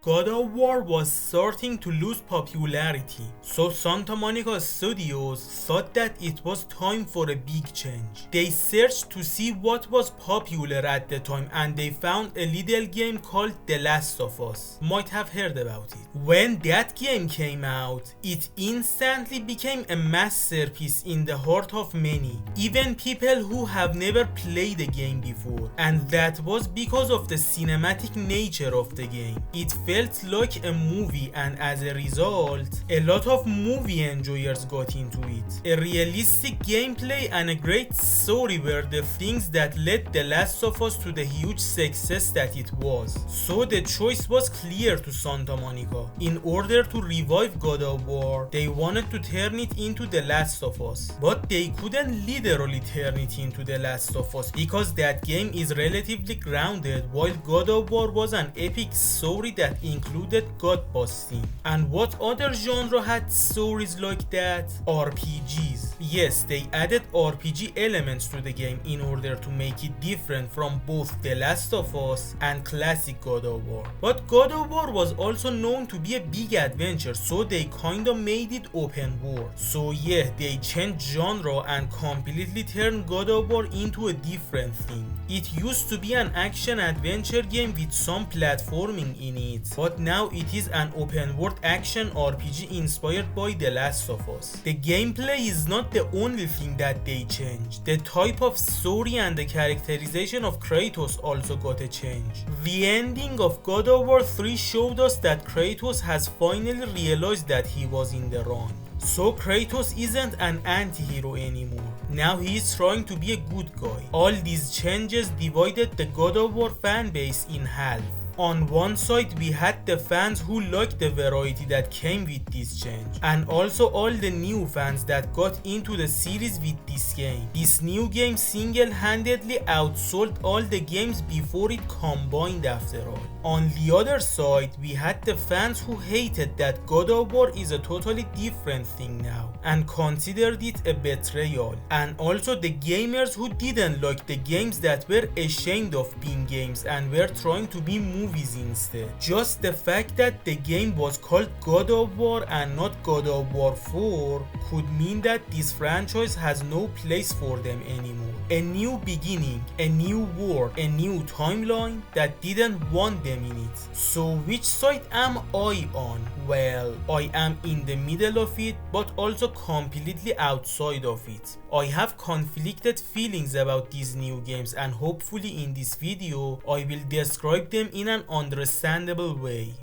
God of War was starting to lose popularity, so Santa Monica Studios thought that it was time for a big change. They searched to see what was popular at the time and they found a little game called The Last of Us. Might have heard about it. When that game came out, it instantly became a masterpiece in the heart of many, even people who have never played the game before, and that was because of the cinematic nature of the game. It felt like a movie, and as a result, a lot of movie enjoyers got into it. A realistic gameplay and a great story were the things that led The Last of Us to the huge success that it was. So the choice was clear to Santa Monica. In order to revive God of War, they wanted to turn it into The Last of Us, but they couldn't literally turn it into The Last of Us because that game is relatively grounded, while God of War was an epic story that included god busting. And what other genre had stories like that? RPGs. Yes, they added RPG elements to the game in order to make it different from both The Last of Us and classic God of War. But God of War was also known to be a big adventure, so they kinda made it open world. So yeah, they changed genre and completely turned God of War into a different thing. It used to be an action adventure game with some platforming in it, but now it is an open world action RPG inspired by The Last of Us. The gameplay is not the only thing that they changed. The type of story and the characterization of Kratos also got a change. The ending of God of War 3 showed us that Kratos has finally realized that he was in the wrong. So Kratos isn't an anti-hero anymore. Now he is trying to be a good guy. All these changes divided the God of War fanbase in half. On one side we had the fans who liked the variety that came with this change, and also all the new fans that got into the series with this game. This new game single-handedly outsold all the games before it combined after all. On the other side, we had the fans who hated that God of War is a totally different thing now and considered it a betrayal, and also the gamers who didn't like the games that were ashamed of being games and were trying to be movies instead. Just the fact that the game was called God of War and not God of War 4 could mean that this franchise has no place for them anymore. A new beginning, a new world, a new timeline that didn't want them in it. So which side am I on? Well, I am in the middle of it, but also completely outside of it. I have conflicted feelings about these new games, and hopefully in this video I will describe them in an understandable way.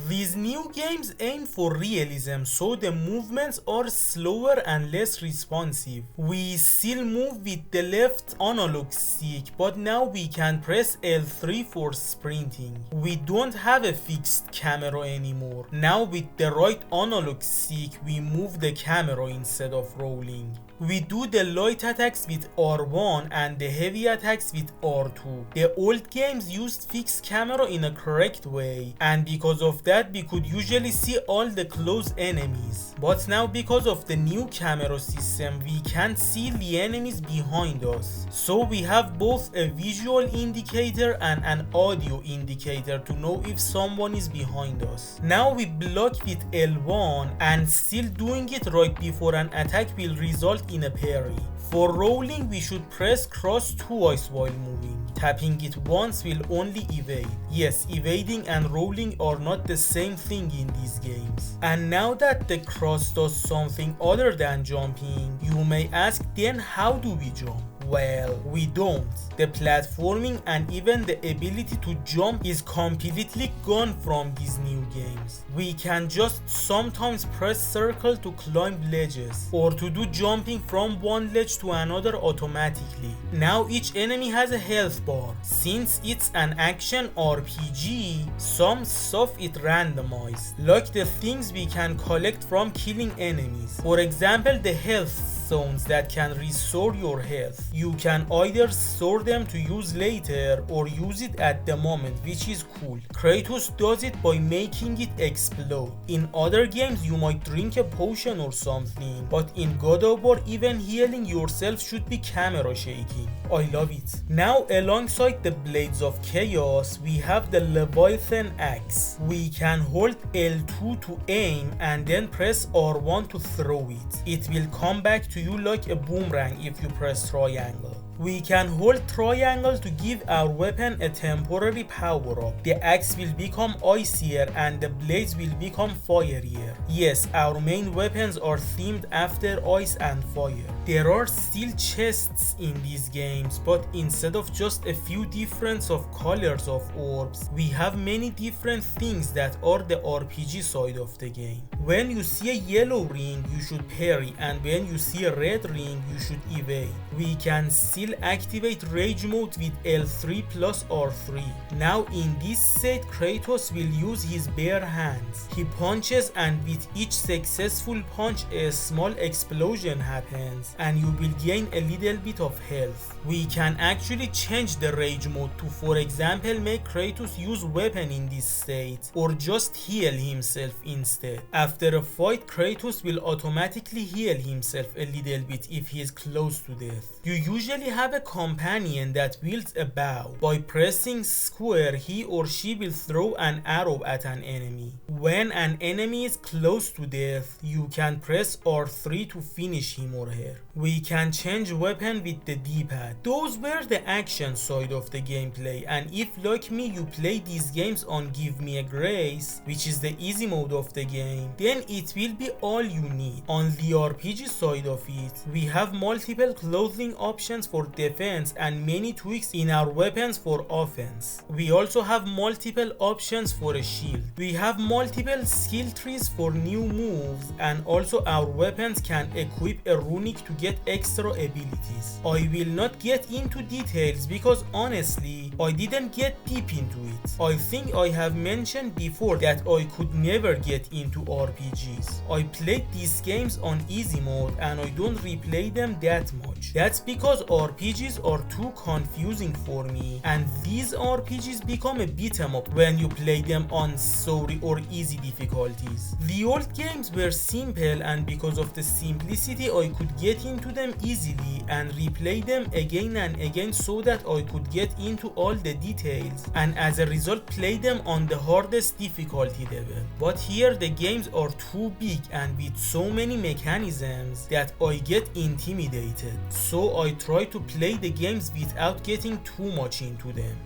These new games aim for realism, so the movements are slower and less responsive. We still move with the left analog stick, but now we can press L3 for sprinting. We don't have a fixed camera anymore. Now with the right analog stick, we move the camera instead of rolling. We do the light attacks with R1 and the heavy attacks with R2. The old games used fixed camera in a correct way, and because of that we could usually see all the close enemies. But now because of the new camera system we can't see the enemies behind us. So we have both a visual indicator and an audio indicator to know if someone is behind us. Now we block with L1, and still doing it right before an attack will result in a parry. For rolling we should press cross twice while moving. Tapping it once will only evade. Yes, evading and rolling are not the same thing in these games. And now that the cross does something other than jumping, you may ask, then how do we jump? Well, we don't. The platforming and even the ability to jump is completely gone from these new games. We can just sometimes press circle to climb ledges or to do jumping from one ledge to another automatically. Now each enemy has a health bar. Since it's an action RPG, some stuff is randomized, like the things we can collect from killing enemies. For example, the health stones that can restore your health. You can either store them to use later or use it at the moment, which is cool. Kratos does it by making it explode. In other games you might drink a potion or something, but in God of War even healing yourself should be camera shaking. I love it. Now alongside the Blades of Chaos we have the Leviathan Axe. We can hold L2 to aim and then press R1 to throw it. It will come back to you like a boomerang if you press triangle. We can hold triangle to give our weapon a temporary power up. The axe will become icier and the blades will become fierier. Yes, our main weapons are themed after ice and fire. There are still chests in these games, but instead of just a few difference of colors of orbs, we have many different things that are the RPG side of the game. When you see a yellow ring, you should parry, and when you see a red ring, you should evade. We can still activate rage mode with L3 plus R3. Now in this set, Kratos will use his bare hands. He punches and with each successful punch a small explosion happens and you will gain a little bit of health. We can actually change the rage mode to, for example, make Kratos use weapon in this state or just heal himself instead. After a fight, Kratos will automatically heal himself a little bit if he is close to death. You usually have a companion that wields a bow. By pressing square, he or she will throw an arrow at an enemy. When an enemy is close to death, you can press R3 to finish him or her. We can change weapon with the D-pad. Those were the action side of the gameplay, and if like me you play these games on Give Me a Grace, which is the easy mode of the game, then it will be all you need. On the RPG side of it, we have multiple clothing options for defense and many tweaks in our weapons for offense. We also have multiple options for a shield. We have multiple skill trees for new moves, and also our weapons can equip a runic to get extra abilities. I will not get into details because honestly I didn't get deep into it. I think I have mentioned before that I could never get into RPGs. I played these games on easy mode and I don't replay them that much. That's because RPGs are too confusing for me, and these RPGs become a beat 'em up when you play them on story or easy difficulties. The old games were simple, and because of the simplicity I could get into them easily and replay them again and again so that I could get into all the details, and as a result play them on the hardest difficulty level. But here the games are too big and with so many mechanisms that I get intimidated, so I try to play the games without getting too much into them.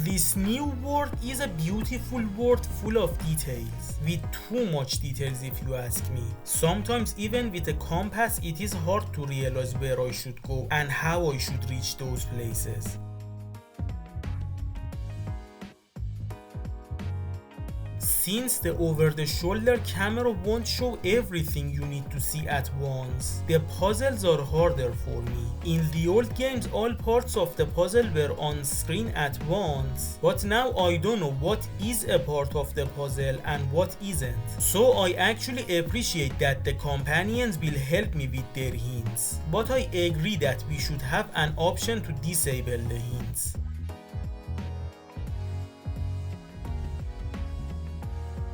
This new world is a beautiful world full of details, with too much details if you ask me. Sometimes even with a compass it is hard to realize where I should go and how I should reach those places. Since the over-the-shoulder camera won't show everything you need to see at once, the puzzles are harder for me. In the old games, all parts of the puzzle were on screen at once, but now I don't know what is a part of the puzzle and what isn't. So I actually appreciate that the companions will help me with their hints, but I agree that we should have an option to disable the hints.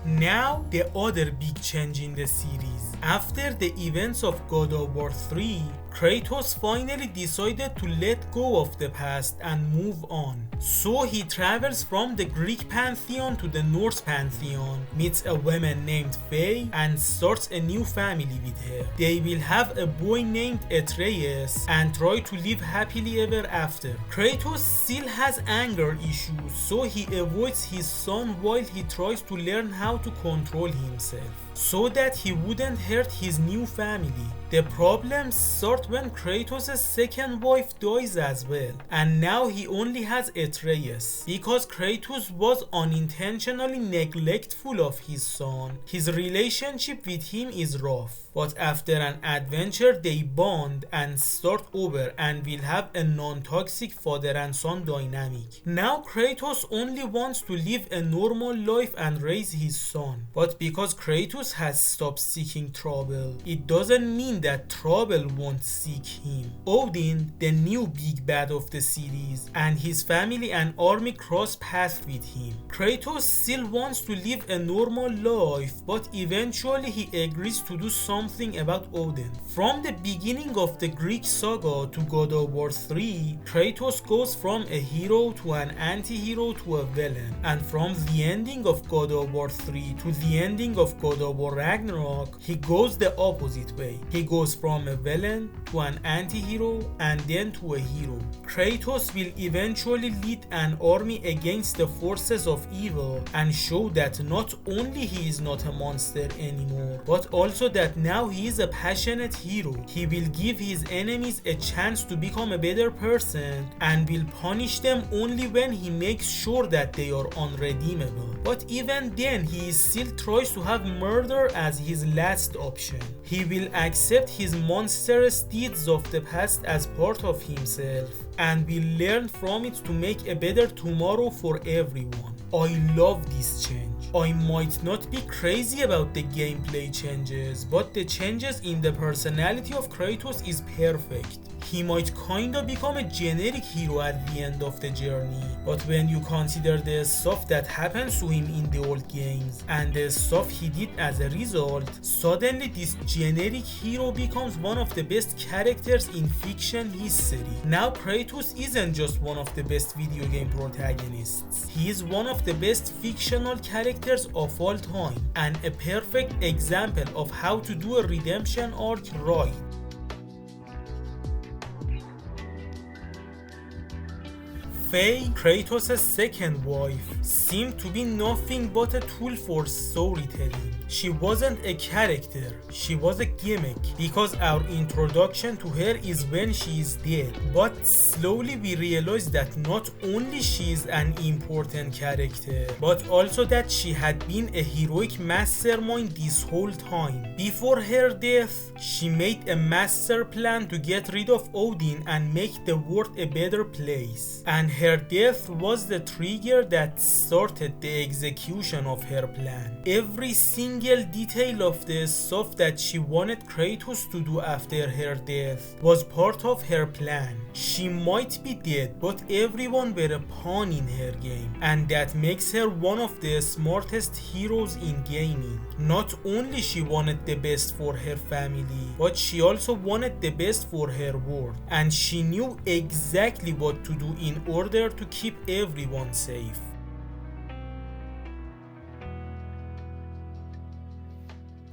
Now, the other big change in the series. After the events of God of War 3, Kratos finally decided to let go of the past and move on. So he travels from the Greek pantheon to the Norse pantheon, meets a woman named Faye, and starts a new family with her. They will have a boy named Atreus and try to live happily ever after. Kratos still has anger issues, so he avoids his son while he tries to learn how to control himself, so that he wouldn't hurt his new family. The problems start when Kratos' second wife dies as well, and now he only has Atreus. Because Kratos was unintentionally neglectful of his son, his relationship with him is rough. but after an adventure they bond and start over and will have a non-toxic father and son dynamic. Now Kratos only wants to live a normal life and raise his son, but because Kratos has stopped seeking trouble, it doesn't mean that trouble won't seek him. Odin, the new big bad of the series, and his family and army cross paths with him. Kratos still wants to live a normal life, but eventually he agrees to do something about Odin. From the beginning of the Greek saga to God of War 3, Kratos goes from a hero to an anti-hero to a villain, and from the ending of God of War 3 to the ending of God of War Ragnarok, he goes the opposite way. He goes from a villain to an anti-hero and then to a hero. Kratos will eventually lead an army against the forces of evil and show that not only he is not a monster anymore, but also that now he is a passionate hero. He will give his enemies a chance to become a better person and will punish them only when he makes sure that they are unredeemable. But even then, he still tries to have murder as his last option. He will accept his monstrous deeds of the past as part of himself and will learn from it to make a better tomorrow for everyone. I love this change. I might not be crazy about the gameplay changes, but the changes in the personality of Kratos is perfect. He might kinda become a generic hero at the end of the journey, but when you consider the stuff that happens to him in the old games and the stuff he did as a result, suddenly this generic hero becomes one of the best characters in fiction history. Now Kratos isn't just one of the best video game protagonists, he is one of the best fictional characters of all time and a perfect example of how to do a redemption arc right. Faye, Kratos' second wife, seemed to be nothing but a tool for storytelling. She wasn't a character, she was a gimmick, because our introduction to her is when she is dead. But slowly we realized that not only she is an important character, but also that she had been a heroic mastermind this whole time. Before her death, she made a master plan to get rid of Odin and make the world a better place. And her death was the trigger that started the execution of her plan. Every single detail of the stuff that she wanted Kratos to do after her death was part of her plan. She might be dead, but everyone were a pawn in her game, and that makes her one of the smartest heroes in gaming. Not only she wanted the best for her family, but she also wanted the best for her world, and she knew exactly what to do in order to keep everyone safe.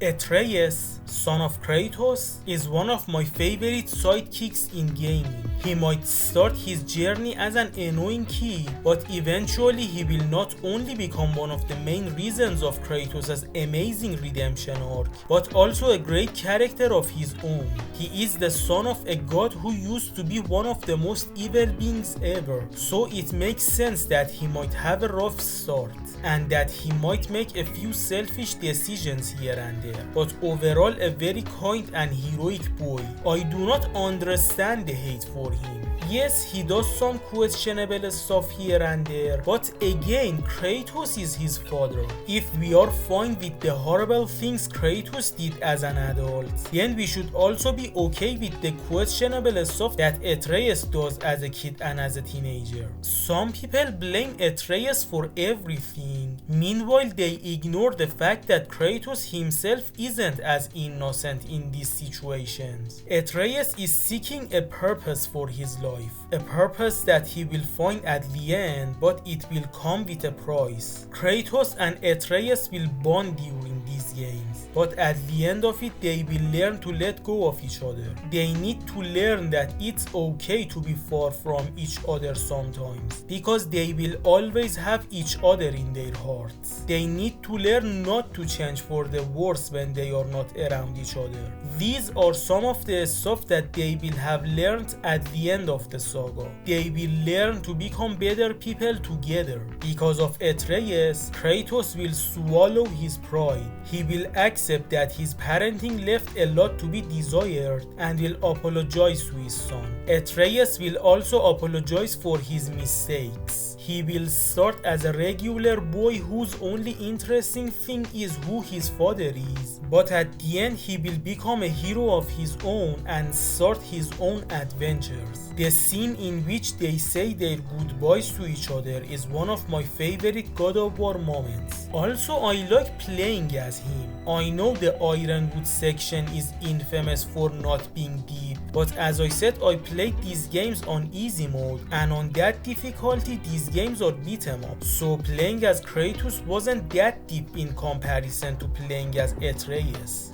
Atreus, son of Kratos, is one of my favorite sidekicks in gaming. He might start his journey as an annoying kid, but eventually he will not only become one of the main reasons of Kratos' amazing redemption arc, but also a great character of his own. He is the son of a god who used to be one of the most evil beings ever, so it makes sense that he might have a rough start, and that he might make a few selfish decisions here and there, but overall a very kind and heroic boy. I do not understand the hate for him. Yes, he does some questionable stuff here and there, but again, Kratos is his father. If we are fine with the horrible things Kratos did as an adult, then we should also be okay with the questionable stuff that Atreus does as a kid and as a teenager. Some people blame Atreus for everything, meanwhile they ignore the fact that Kratos himself isn't as innocent in these situations. Atreus is seeking a purpose for his life. A purpose that he will find at the end, but it will come with a price. Kratos and Atreus will bond during these games, but at the end of it they will learn to let go of each other. They need to learn that it's okay to be far from each other sometimes, because they will always have each other in their hearts. They need to learn not to change for the worse when they are not around each other. These are some of the stuff that they will have learned at the end of the saga. They will learn to become better people together. Because of Atreus, Kratos will swallow his pride. He will accept that his parenting left a lot to be desired and will apologize to his son. Atreus will also apologize for his mistakes. He will start as a regular boy whose only interesting thing is who his father is. But at the end he will become a hero of his own and start his own adventures. The scene in which they say their goodbyes to each other is one of my favorite God of War moments. Also, I like playing as him. I know the Ironwood section is infamous for not being deep, but as I said, I played these games on easy mode, and on that difficulty these games are beat 'em up, so playing as Kratos wasn't that deep in comparison to playing as Atreus.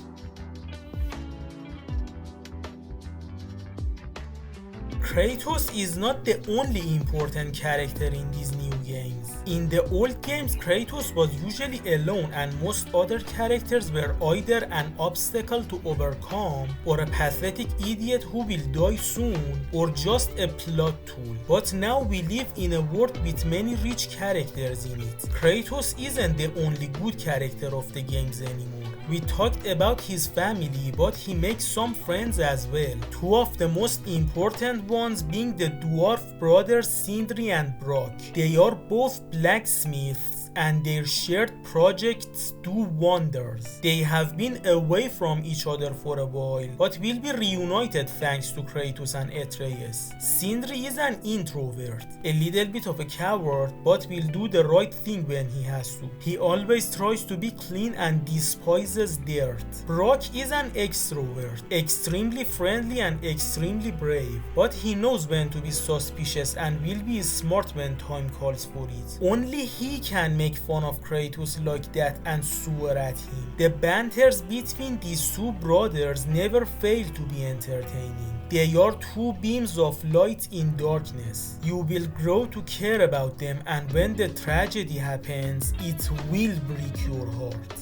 Kratos is not the only important character in these new games. In the old games, Kratos was usually alone and most other characters were either an obstacle to overcome or a pathetic idiot who will die soon or just a plot tool. But now we live in a world with many rich characters in it. Kratos isn't the only good character of the games anymore. We talked about his family, but he makes some friends as well. Two of the most important ones being the dwarf brothers Sindri and Brok. They are both blacksmiths and their shared projects do wonders. They have been away from each other for a while, but will be reunited thanks to Kratos and Atreus. Sindri is an introvert, a little bit of a coward, but will do the right thing when he has to. He always tries to be clean and despises dirt. Brok is an extrovert, extremely friendly and extremely brave, but he knows when to be suspicious and will be smart when time calls for it. Only he can make fun of Kratos like that and swear at him. The banters between these two brothers never fail to be entertaining. They are two beams of light in darkness. You will grow to care about them, and when the tragedy happens, it will break your heart.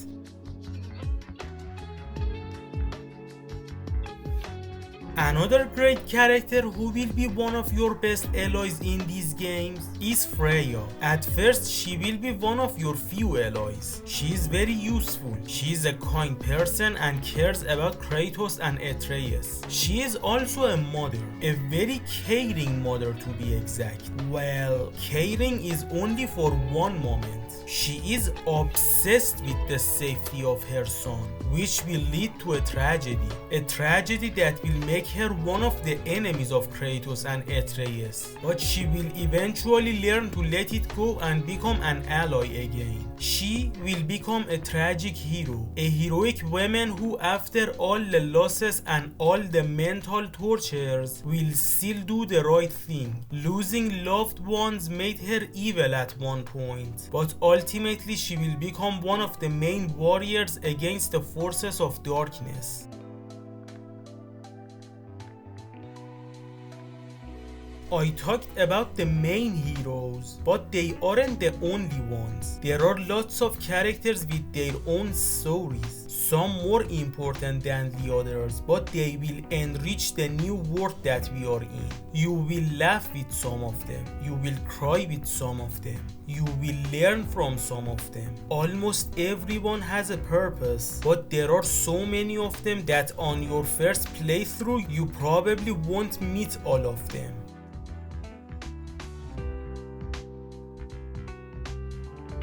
Another great character who will be one of your best allies in these games is Freya. At first, she will be one of your few allies. She is very useful. She is a kind person and cares about Kratos and Atreus. She is also a mother, a very caring mother to be exact. Well, caring is only for one moment. She is obsessed with the safety of her son, which will lead to a tragedy that will make her one of the enemies of Kratos and Atreus. But she will eventually learn to let it go and become an ally again. She will become a tragic hero, a heroic woman who, after all the losses and all the mental tortures, will still do the right thing. Losing loved ones made her evil at one point, but ultimately she will become one of the main warriors against the forces of darkness. I talked about the main heroes, but they aren't the only ones. There are lots of characters with their own stories, some more important than the others, but they will enrich the new world that we are in. You will laugh with some of them, you will cry with some of them, you will learn from some of them. Almost everyone has a purpose, but there are so many of them that on your first playthrough you probably won't meet all of them.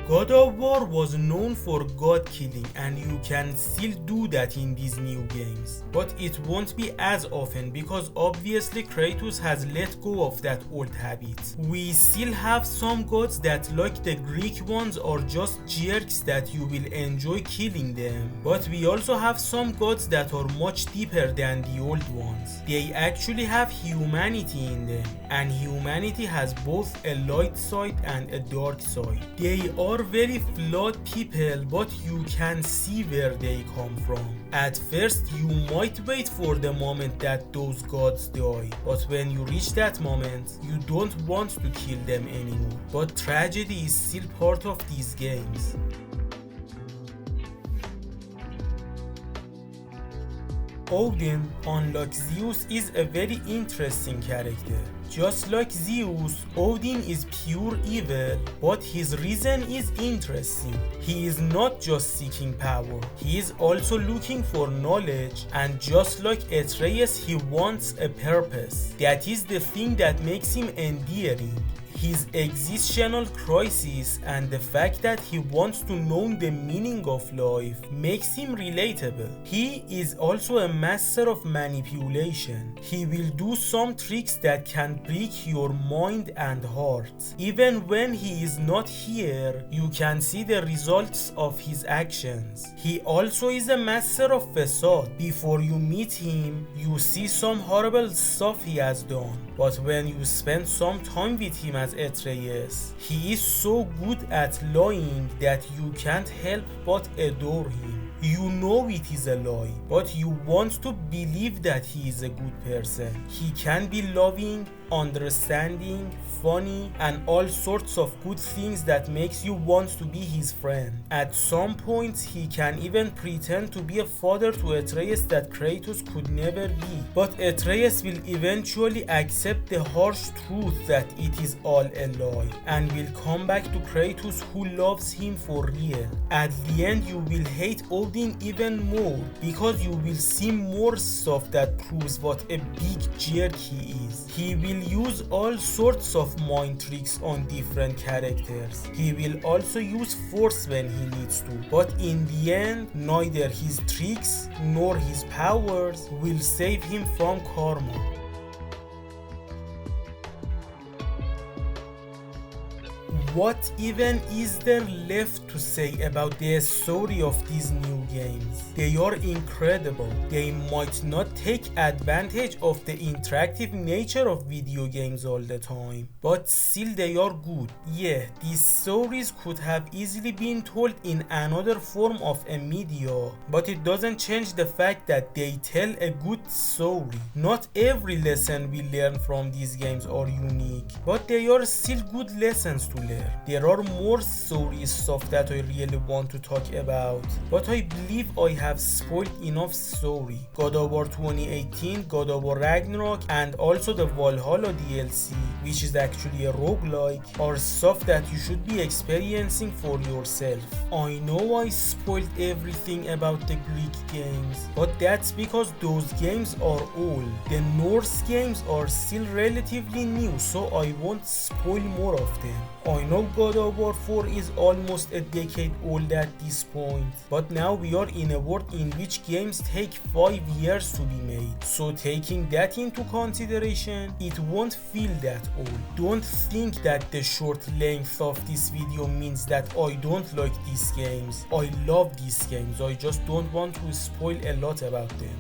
God of War was known for god killing, and you can still do that in these new games, but it won't be as often because obviously Kratos has let go of that old habit. We still have some gods that, like the Greek ones, are just jerks that you will enjoy killing them, but we also have some gods that are much deeper than the old ones. They actually have humanity in them, and humanity has both a light side and a dark side. They are very flawed people, but you can see where they come from. At first you might wait for the moment that those gods die, but when you reach that moment you don't want to kill them anymore. But tragedy is still part of these games. Odin, unlike Zeus, is a very interesting character. Just like Zeus, Odin is pure evil, but his reason is interesting. He is not just seeking power, he is also looking for knowledge, and just like Atreus, he wants a purpose. That is the thing that makes him endearing. His existential crisis and the fact that he wants to know the meaning of life makes him relatable. He is also a master of manipulation. He will do some tricks that can break your mind and heart. Even when he is not here, you can see the results of his actions. He also is a master of facade. Before you meet him, you see some horrible stuff he has done. But when you spend some time with him as Atreus, he is so good at lying that you can't help but adore him. You know it is a lie, but you want to believe that he is a good person. He can be loving, understanding, funny, and all sorts of good things that makes you want to be his friend. At some point, he can even pretend to be a father to Atreus that Kratos could never be. But Atreus will eventually accept the harsh truth that it is all a lie, and will come back to Kratos who loves him for real. At the end, you will hate Odin even more, because you will see more stuff that proves what a big jerk he is. He will use all sorts of mind tricks on different characters. He will also use force when he needs to, but in the end, neither his tricks nor his powers will save him from karma. What even is there left to say about the story of these new games? They are incredible. They might not take advantage of the interactive nature of video games all the time, but still they are good. Yeah, these stories could have easily been told in another form of a media, but it doesn't change the fact that they tell a good story. Not every lesson we learn from these games are unique, but they are still good lessons to learn. There are more story stuff that I really want to talk about, but I believe I have spoiled enough story. God of War 2018, God of War Ragnarok, and also the Valhalla DLC, which is actually a roguelike, are stuff that you should be experiencing for yourself. I know I spoiled everything about the Greek games, but that's because those games are old. The Norse games are still relatively new, so I won't spoil more of them. I know God of War 4 is almost a decade old at this point, but now we are in a world in which games take 5 years to be made, so taking that into consideration, it won't feel that old. Don't think that the short length of this video means that I don't like these games. I love these games, I just don't want to spoil a lot about them.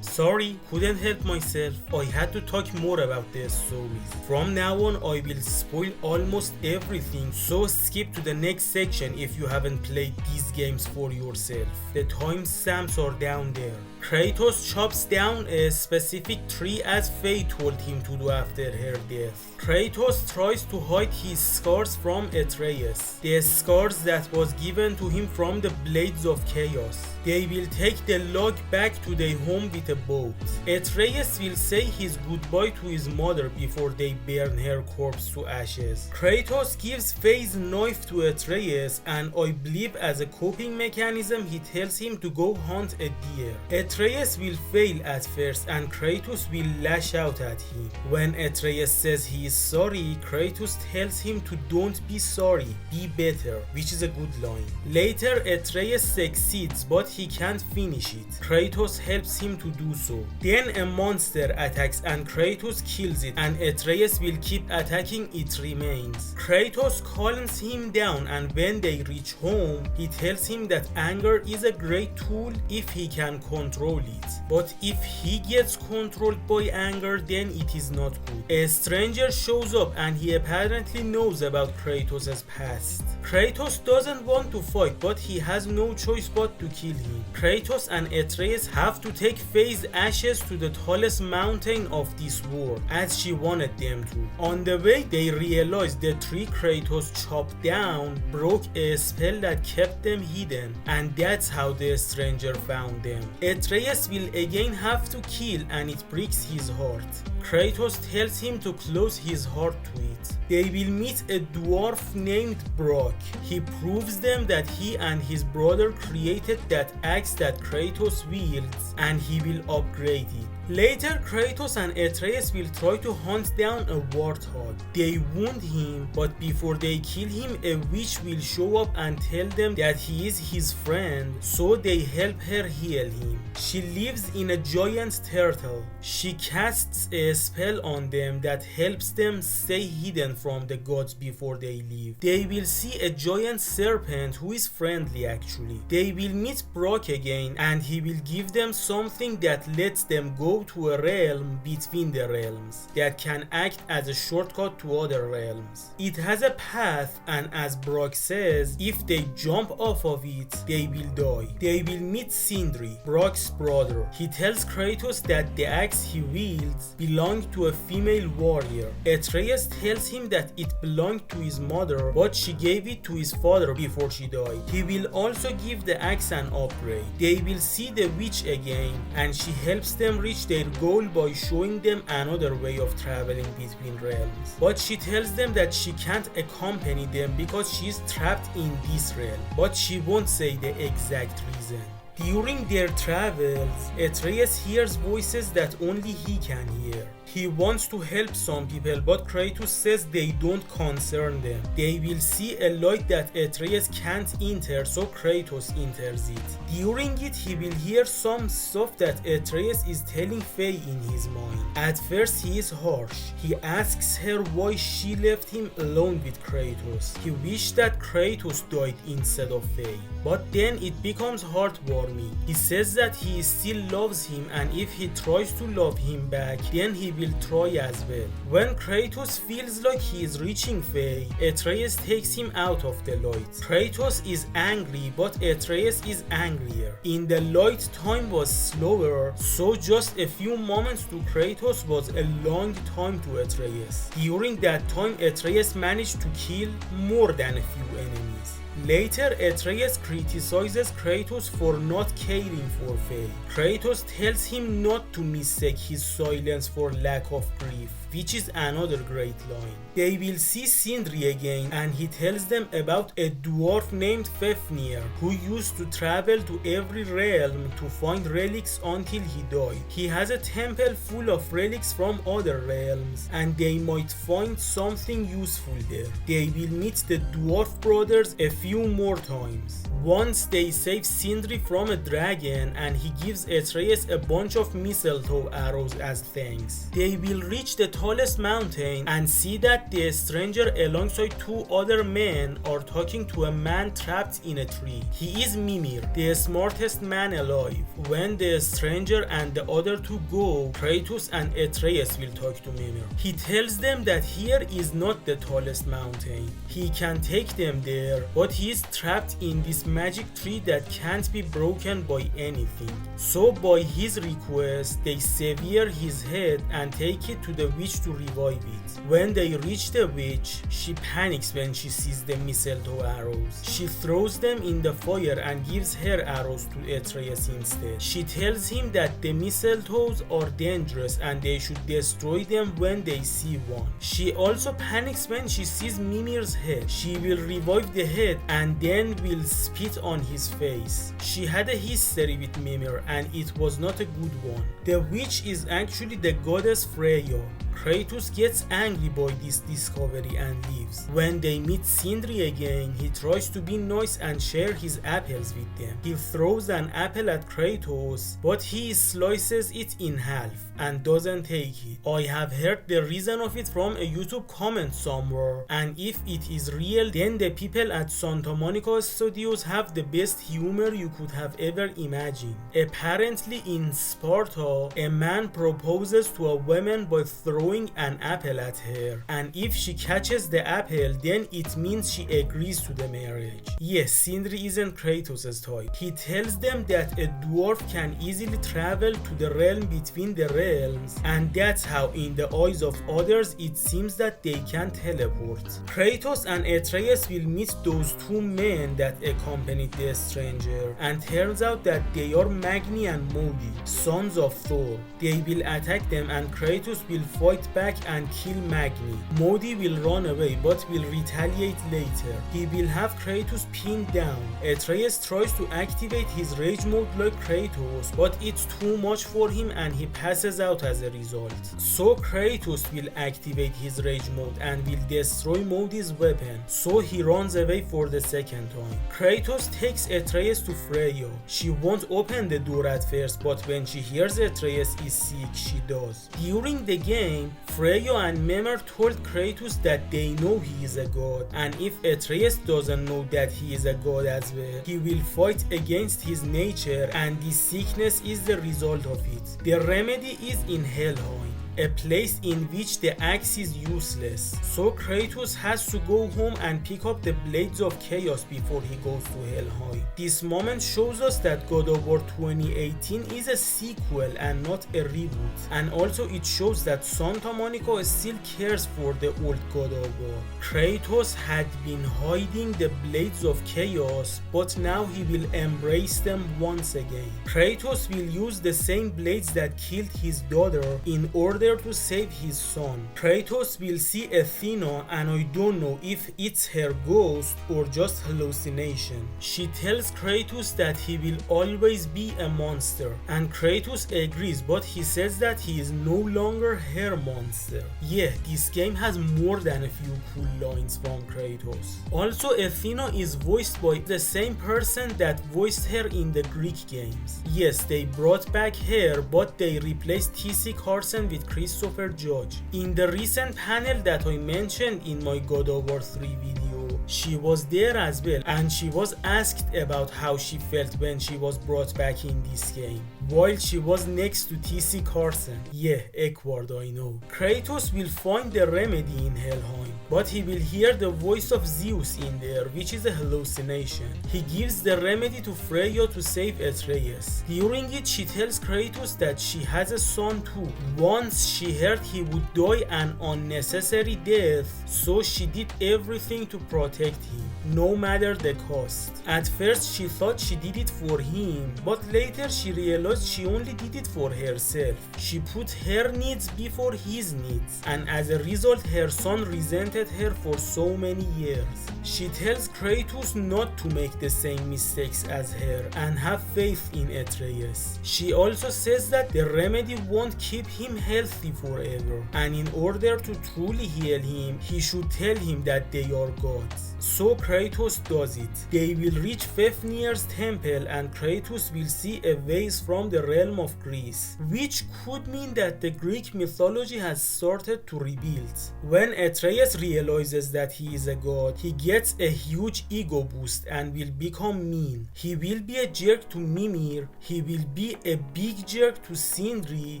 Sorry, couldn't help myself. I had to talk more about the stories. From now on, I will spoil almost everything, so skip to the next section if you haven't played these games for yourself. The timestamps are down there. Kratos chops down a specific tree as Faye told him to do after her death. Kratos tries to hide his scars from Atreus, the scars that was given to him from the Blades of Chaos. They will take the log back to their home with a boat. Atreus will say his goodbye to his mother before they burn her corpse to ashes. Kratos gives Faye's knife to Atreus, and I believe as a coping mechanism he tells him to go hunt a deer. Atreus will fail at first and Kratos will lash out at him. When Atreus says he is sorry, Kratos tells him to don't be sorry, be better, which is a good line. Later Atreus succeeds, but he can't finish it. Kratos helps him to do so. Then a monster attacks and Kratos kills it, and Atreus will keep attacking its remains. Kratos calms him down, and when they reach home, he tells him that anger is a great tool if he can control control it. But if he gets controlled by anger, then it is not good. A stranger shows up and he apparently knows about Kratos' past. Kratos doesn't want to fight, but he has no choice but to kill him. Kratos and Atreus have to take Faye's ashes to the tallest mountain of this world, as she wanted them to. On the way, they realize the tree Kratos chopped down broke a spell that kept them hidden, and that's how the stranger found them. Atreus will again have to kill, and it breaks his heart. Kratos tells him to close his heart to it. They will meet a dwarf named Brok. He proves them that he and his brother created that axe that Kratos wields, and he will upgrade it. Later, Kratos and Atreus will try to hunt down a warthog. They wound him, but before they kill him, a witch will show up and tell them that he is his friend, so they help her heal him. She lives in a giant turtle. She casts a spell on them that helps them stay hidden from the gods before they leave. They will see a giant serpent who is friendly actually. They will meet Brok again, and he will give them something that lets them go to a realm between the realms that can act as a shortcut to other realms. It has a path, and as Brok says, if they jump off of it, they will die. They will meet Sindri, Brok's brother. He tells Kratos that the axe he wields belonged to a female warrior. Atreus tells him that it belonged to his mother, but she gave it to his father before she died. He will also give the axe an upgrade. They will see the witch again, and she helps them reach their goal by showing them another way of traveling between realms. But she tells them that she can't accompany them because she's trapped in this realm, but she won't say the exact reason. During their travels, Atreus hears voices that only he can hear. He wants to help some people, but Kratos says they don't concern them. They will see a light that Atreus can't enter, so Kratos enters it. During it, he will hear some stuff that Atreus is telling Faye in his mind. At first, he is harsh. He asks her why she left him alone with Kratos. He wished that Kratos died instead of Faye. But then it becomes heartwarming. He says that he still loves him, and if he tries to love him back, then he will try as well. When Kratos feels like he is reaching Faye, Atreus takes him out of the light. Kratos is angry, but Atreus is angrier. In the light, time was slower, so just a few moments to Kratos was a long time to Atreus. During that time, Atreus managed to kill more than a few enemies. Later, Atreus criticizes Kratos for not caring for Faye. Kratos tells him not to mistake his silence for lack of grief, which is another great line. They will see Sindri again, and he tells them about a dwarf named Fafnir who used to travel to every realm to find relics until he died. He has a temple full of relics from other realms, and they might find something useful there. They will meet the dwarf brothers a few more times. Once they save Sindri from a dragon, and he gives Atreus a bunch of mistletoe arrows as thanks. They will reach the tallest mountain and see that the stranger alongside two other men are talking to a man trapped in a tree. He is Mimir, the smartest man alive. When the stranger and the other two go, Kratos and Atreus will talk to Mimir. He tells them that here is not the tallest mountain. He can take them there, but he is trapped in this magic tree that can't be broken by anything. So by his request, they sever his head and take it to the witch to revive it. When they reach the witch, she panics when she sees the mistletoe arrows. She throws them in the fire and gives her arrows to Atreus instead. She tells him that the mistletoes are dangerous and they should destroy them when they see one. She also panics when she sees Mimir's head. She will revive the head and then will spit on his face. She had a history with Mimir and it was not a good one. The witch is actually the goddess Freya. Kratos gets angry by this discovery and leaves. When they meet Sindri again, he tries to be nice and share his apples with them. He throws an apple at Kratos, but he slices it in half and doesn't take it. I have heard the reason of it from a YouTube comment somewhere, and if it is real, then the people at Santa Monica Studios have the best humor you could have ever imagined. Apparently in Sparta, a man proposes to a woman by throwing an apple at her, and if she catches the apple, then it means she agrees to the marriage. Yes, Sindri isn't Kratos' type. He tells them that a dwarf can easily travel to the realm between the realms, and that's how in the eyes of others it seems that they can teleport. Kratos and Atreus will meet those two men that accompanied the stranger, and turns out that they are Magni and Modi, sons of Thor. They will attack them and Kratos will fight back and kill Magni. Modi will run away but will retaliate later. He will have Kratos pinned down. Atreus tries to activate his rage mode like Kratos, but it's too much for him and he passes out as a result. So Kratos will activate his rage mode and will destroy Modi's weapon, so he runs away for the second time. Kratos takes Atreus to Freya. She won't open the door at first, but when she hears Atreus is sick, she does. During the game, Freya and Mimir told Kratos that they know he is a god, and if Atreus doesn't know that he is a god as well, he will fight against his nature, and this sickness is the result of it. The remedy is in Helheim, a place in which the axe is useless. So Kratos has to go home and pick up the Blades of Chaos before he goes to Helheim. This moment shows us that God of War 2018 is a sequel and not a reboot, and also it shows that Santa Monica still cares for the old God of War. Kratos had been hiding the Blades of Chaos, but now he will embrace them once again. Kratos will use the same blades that killed his daughter in order to save his son. Kratos will see Athena, and I don't know if it's her ghost or just hallucination. She tells Kratos that he will always be a monster, and Kratos agrees, but he says that he is no longer her monster. Yeah, this game has more than a few cool lines from Kratos. Also, Athena is voiced by the same person that voiced her in the Greek games. Yes, they brought back her, but they replaced T.C. Carson with Christopher Judge. In the recent panel that I mentioned in my God of War 3 video, she was there as well, and she was asked about how she felt when she was brought back in this game, while she was next to T.C. Carson. Yeah, awkward, I know. Kratos will find the remedy in Helheim, but he will hear the voice of Zeus in there, which is a hallucination. He gives the remedy to Freya to save Atreus. During it, she tells Kratos that she has a son too. Once she heard he would die an unnecessary death, so she did everything to protect him, no matter the cost. At first she thought she did it for him, but later she realized she only did it for herself. She put her needs before his needs, and as a result her son resented her for so many years. She tells Kratos not to make the same mistakes as her and have faith in Atreus. She also says that the remedy won't keep him healthy forever, and in order to truly heal him, he should tell him that they are gods. So Kratos does it. They will reach Fafnir's temple and Kratos will see a vase from the realm of Greece, which could mean that the Greek mythology has started to rebuild. When Atreus realizes that he is a god, he gets a huge ego boost and will become mean. He will be a jerk to Mimir, he will be a big jerk to Sindri,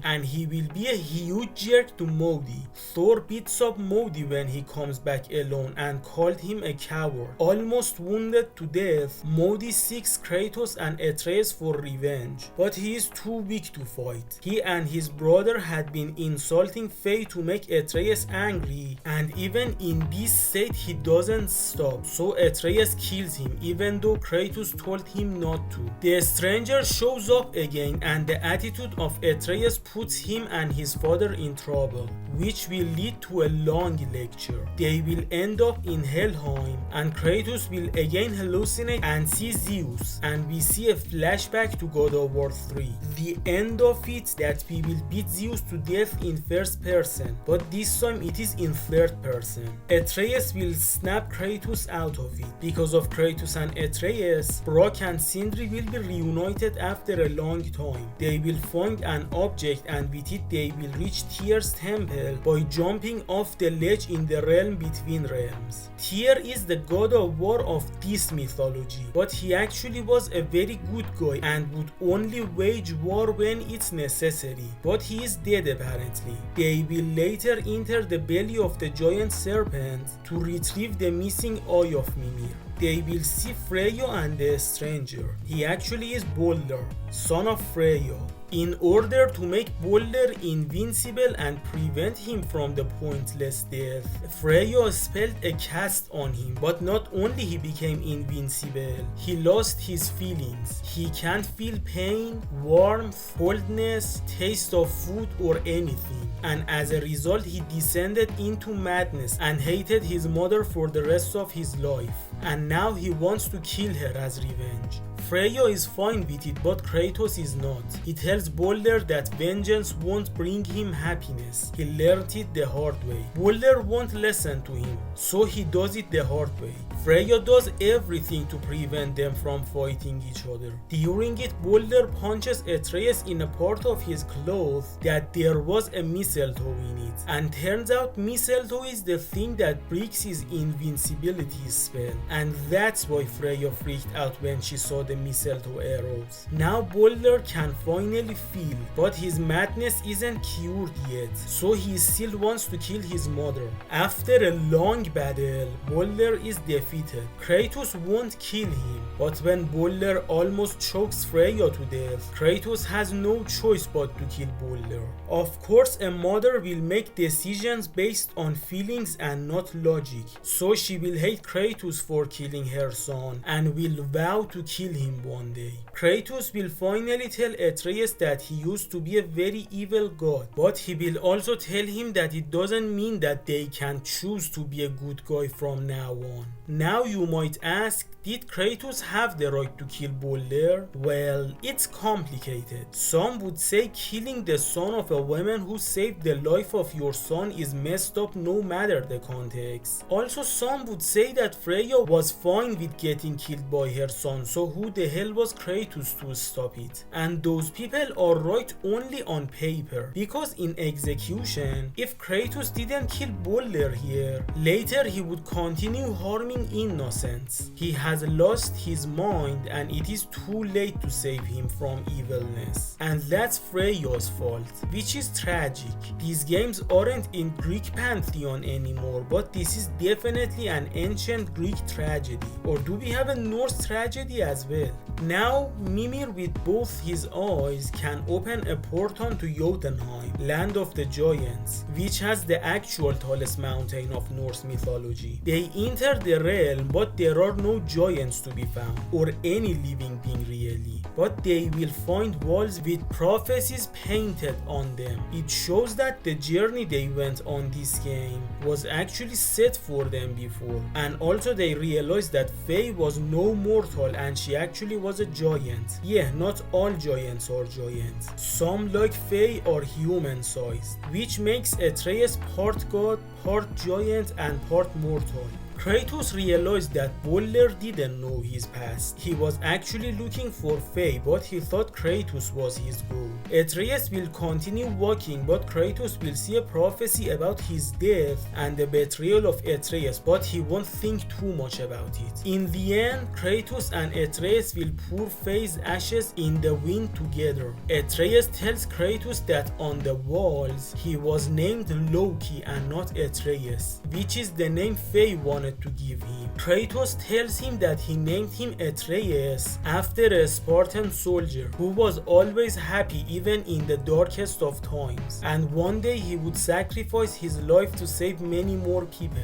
and he will be a huge jerk to Modi. Thor beats up Modi when he comes back alone and called him a coward. Almost wounded to death, Modi seeks Kratos and Atreus for revenge, but he is too weak to fight. He and his brother had been insulting Faye to make Atreus angry, and even in this state he doesn't stop, so Atreus kills him even though Kratos told him not to. The stranger shows up again and the attitude of Atreus puts him and his father in trouble, which will lead to a long lecture. They will end up in Helheim and Kratos will again hallucinate and see Zeus, and we see a flashback to God of War 3. The end of it that we will beat Zeus to death in first person, but this time it is in third person. Atreus will snap Kratos out of it. Because of Kratos and Atreus, Brok and Sindri will be reunited after a long time. They will find an object and with it they will reach Tyr's temple by jumping off the ledge in the realm between realms. Tyr is the god of war of this mythology, but he actually was a very good guy and would only wage war when it's necessary, but he is dead apparently. They will later enter the belly of the giant serpent to retrieve the missing eye of Mimir. They will see Freya and the stranger. He actually is Balder, son of Freya. In order to make Balder invincible and prevent him from the pointless death, Freya spelled a cast on him, but not only he became invincible, he lost his feelings. He can't feel pain, warmth, coldness, taste of food or anything, and as a result he descended into madness and hated his mother for the rest of his life, and now he wants to kill her as revenge. Freya is fine with it, but Kratos is not. He tells Balder that vengeance won't bring him happiness. He learned it the hard way. Balder won't listen to him, so he does it the hard way. Freya does everything to prevent them from fighting each other. During it, Balder punches Atreus in a part of his cloth that there was a mistletoe in it, and turns out mistletoe is the thing that breaks his invincibility spell, and that's why Freya freaked out when she saw the mistletoe arrows. Now Balder can finally feel, but his madness isn't cured yet, so he still wants to kill his mother. After a long battle, Balder is defeated. Kratos won't kill him, but when Balder almost chokes Freya to death, Kratos has no choice but to kill Balder. Of course, a mother will make decisions based on feelings and not logic, so she will hate Kratos for killing her son and will vow to kill him one day. Kratos will finally tell Atreus that he used to be a very evil god, but he will also tell him that it doesn't mean that they can choose to be a good guy from now on. Now you might ask, did Kratos have the right to kill Balder? Well, it's complicated. Some would say killing the son of a woman who saved the life of your son is messed up no matter the context. Also, some would say that Freya was fine with getting killed by her son, so who the hell was Kratos to stop it? And those people are right only on paper, because in execution, if Kratos didn't kill Balder here, later he would continue harming innocents. He has lost his mind and it is too late to save him from evilness. And that's Freya's fault, which is tragic. These games aren't in Greek pantheon anymore, but this is definitely an ancient Greek tragedy. Or do we have a Norse tragedy as well? Now, Mimir with both his eyes can open a portal to Jotunheim, land of the giants, which has the actual tallest mountain of Norse mythology. They enter the realm, but there are no giants to be found, or any living being really. But they will find walls with prophecies painted on them. It shows that the journey they went on this game was actually set for them before. And also they realized that Faye was no mortal and she actually was a giant. Yeah, not all giants are giants. Some like Faye are human sized, which makes Atreus part god, part giant and part mortal. Kratos realized that Balder didn't know his past. He was actually looking for Faye, but he thought Kratos was his goal. Atreus will continue walking, but Kratos will see a prophecy about his death and the betrayal of Atreus, but he won't think too much about it. In the end, Kratos and Atreus will pour Faye's ashes in the wind together. Atreus tells Kratos that on the walls, he was named Loki and not Atreus, which is the name Faye wanted to give him. Kratos tells him that he named him Atreus after a Spartan soldier who was always happy even in the darkest of times, and one day he would sacrifice his life to save many more people.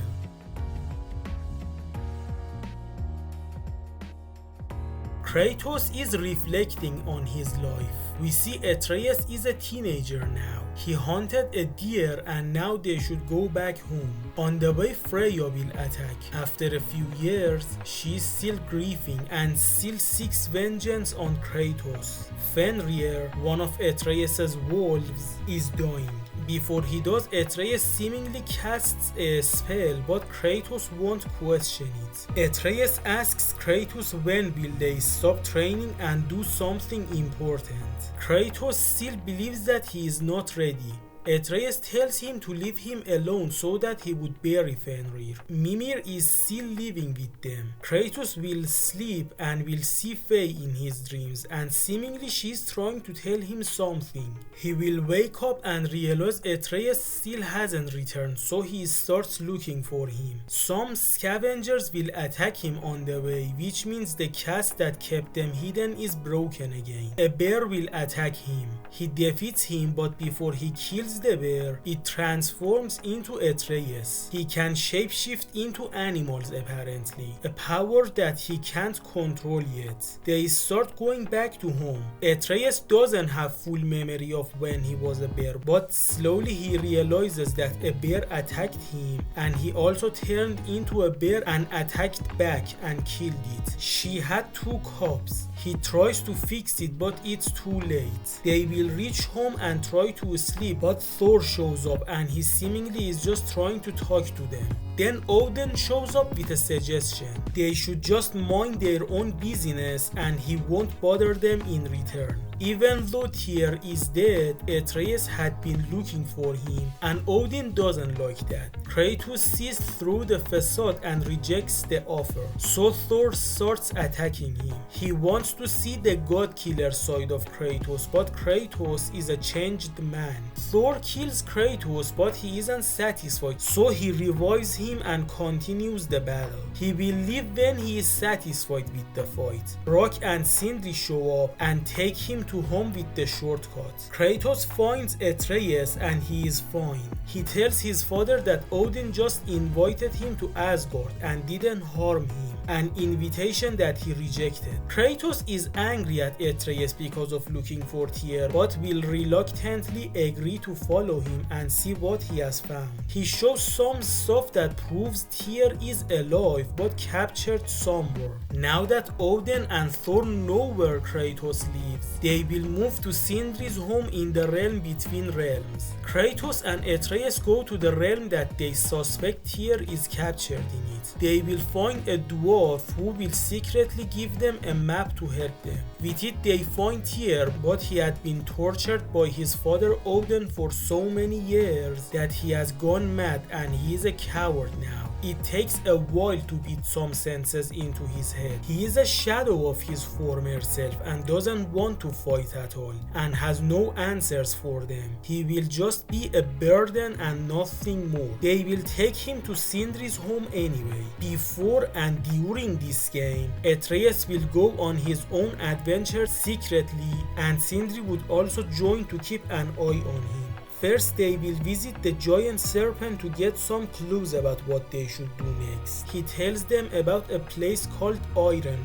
Kratos is reflecting on his life. We see Atreus is a teenager now. He hunted a deer and now they should go back home. On the way, Freya will attack. After a few years, she's still grieving and still seeks vengeance on Kratos. Fenrir, one of Atreus' wolves, is dying. Before he does, Atreus seemingly casts a spell, but Kratos won't question it. Atreus asks Kratos when will they stop training and do something important. Kratos still believes that he is not ready. Atreus tells him to leave him alone so that he would bury Fenrir. Mimir is still living with them. Kratos will sleep and will see Faye in his dreams, and seemingly she's trying to tell him something. He will wake up and realize Atreus still hasn't returned, so he starts looking for him. Some scavengers will attack him on the way, which means the cast that kept them hidden is broken again. A bear will attack him. He defeats him, but before he kills the bear, it transforms into Atreus. He can shapeshift into animals apparently, a power that he can't control yet. They start going back to home. Atreus doesn't have full memory of when he was a bear, but slowly he realizes that a bear attacked him and he also turned into a bear and attacked back and killed it. She had 2 cubs. He tries to fix it, but it's too late. They will reach home and try to sleep, but Thor shows up and he seemingly is just trying to talk to them. Then Odin shows up with a suggestion. They should just mind their own business and he won't bother them in return. Even though Tyr is dead, Atreus had been looking for him, and Odin doesn't like that. Kratos sees through the facade and rejects the offer, so Thor starts attacking him. He wants to see the god killer side of Kratos, but Kratos is a changed man. Thor kills Kratos, but he isn't satisfied, so he revives him and continues the battle. He will leave when he is satisfied with the fight. Brok and Sindri show up and take him to home with the shortcut. Kratos finds Atreus and he is fine. He tells his father that Odin just invited him to Asgard and didn't harm him, an invitation that he rejected. Kratos is angry at Atreus because of looking for Tyr, but will reluctantly agree to follow him and see what he has found. He shows some stuff that proves Tyr is alive but captured somewhere. Now that Odin and Thor know where Kratos lives, they will move to Sindri's home in the realm between realms. Kratos and Atreus go to the realm that they suspect Tyr is captured in it. They will find a dwarf who will secretly give them a map to help them. With it they find Tyr, but he had been tortured by his father Odin for so many years that he has gone mad and he is a coward now. It takes a while to beat some senses into his head. He is a shadow of his former self and doesn't want to fight at all and has no answers for them. He will just be a burden and nothing more. They will take him to Sindri's home anyway. Before and during this game, Atreus will go on his own adventure secretly and Sindri would also join to keep an eye on him. First, they will visit the giant serpent to get some clues about what they should do next. He tells them about a place called Ironwood.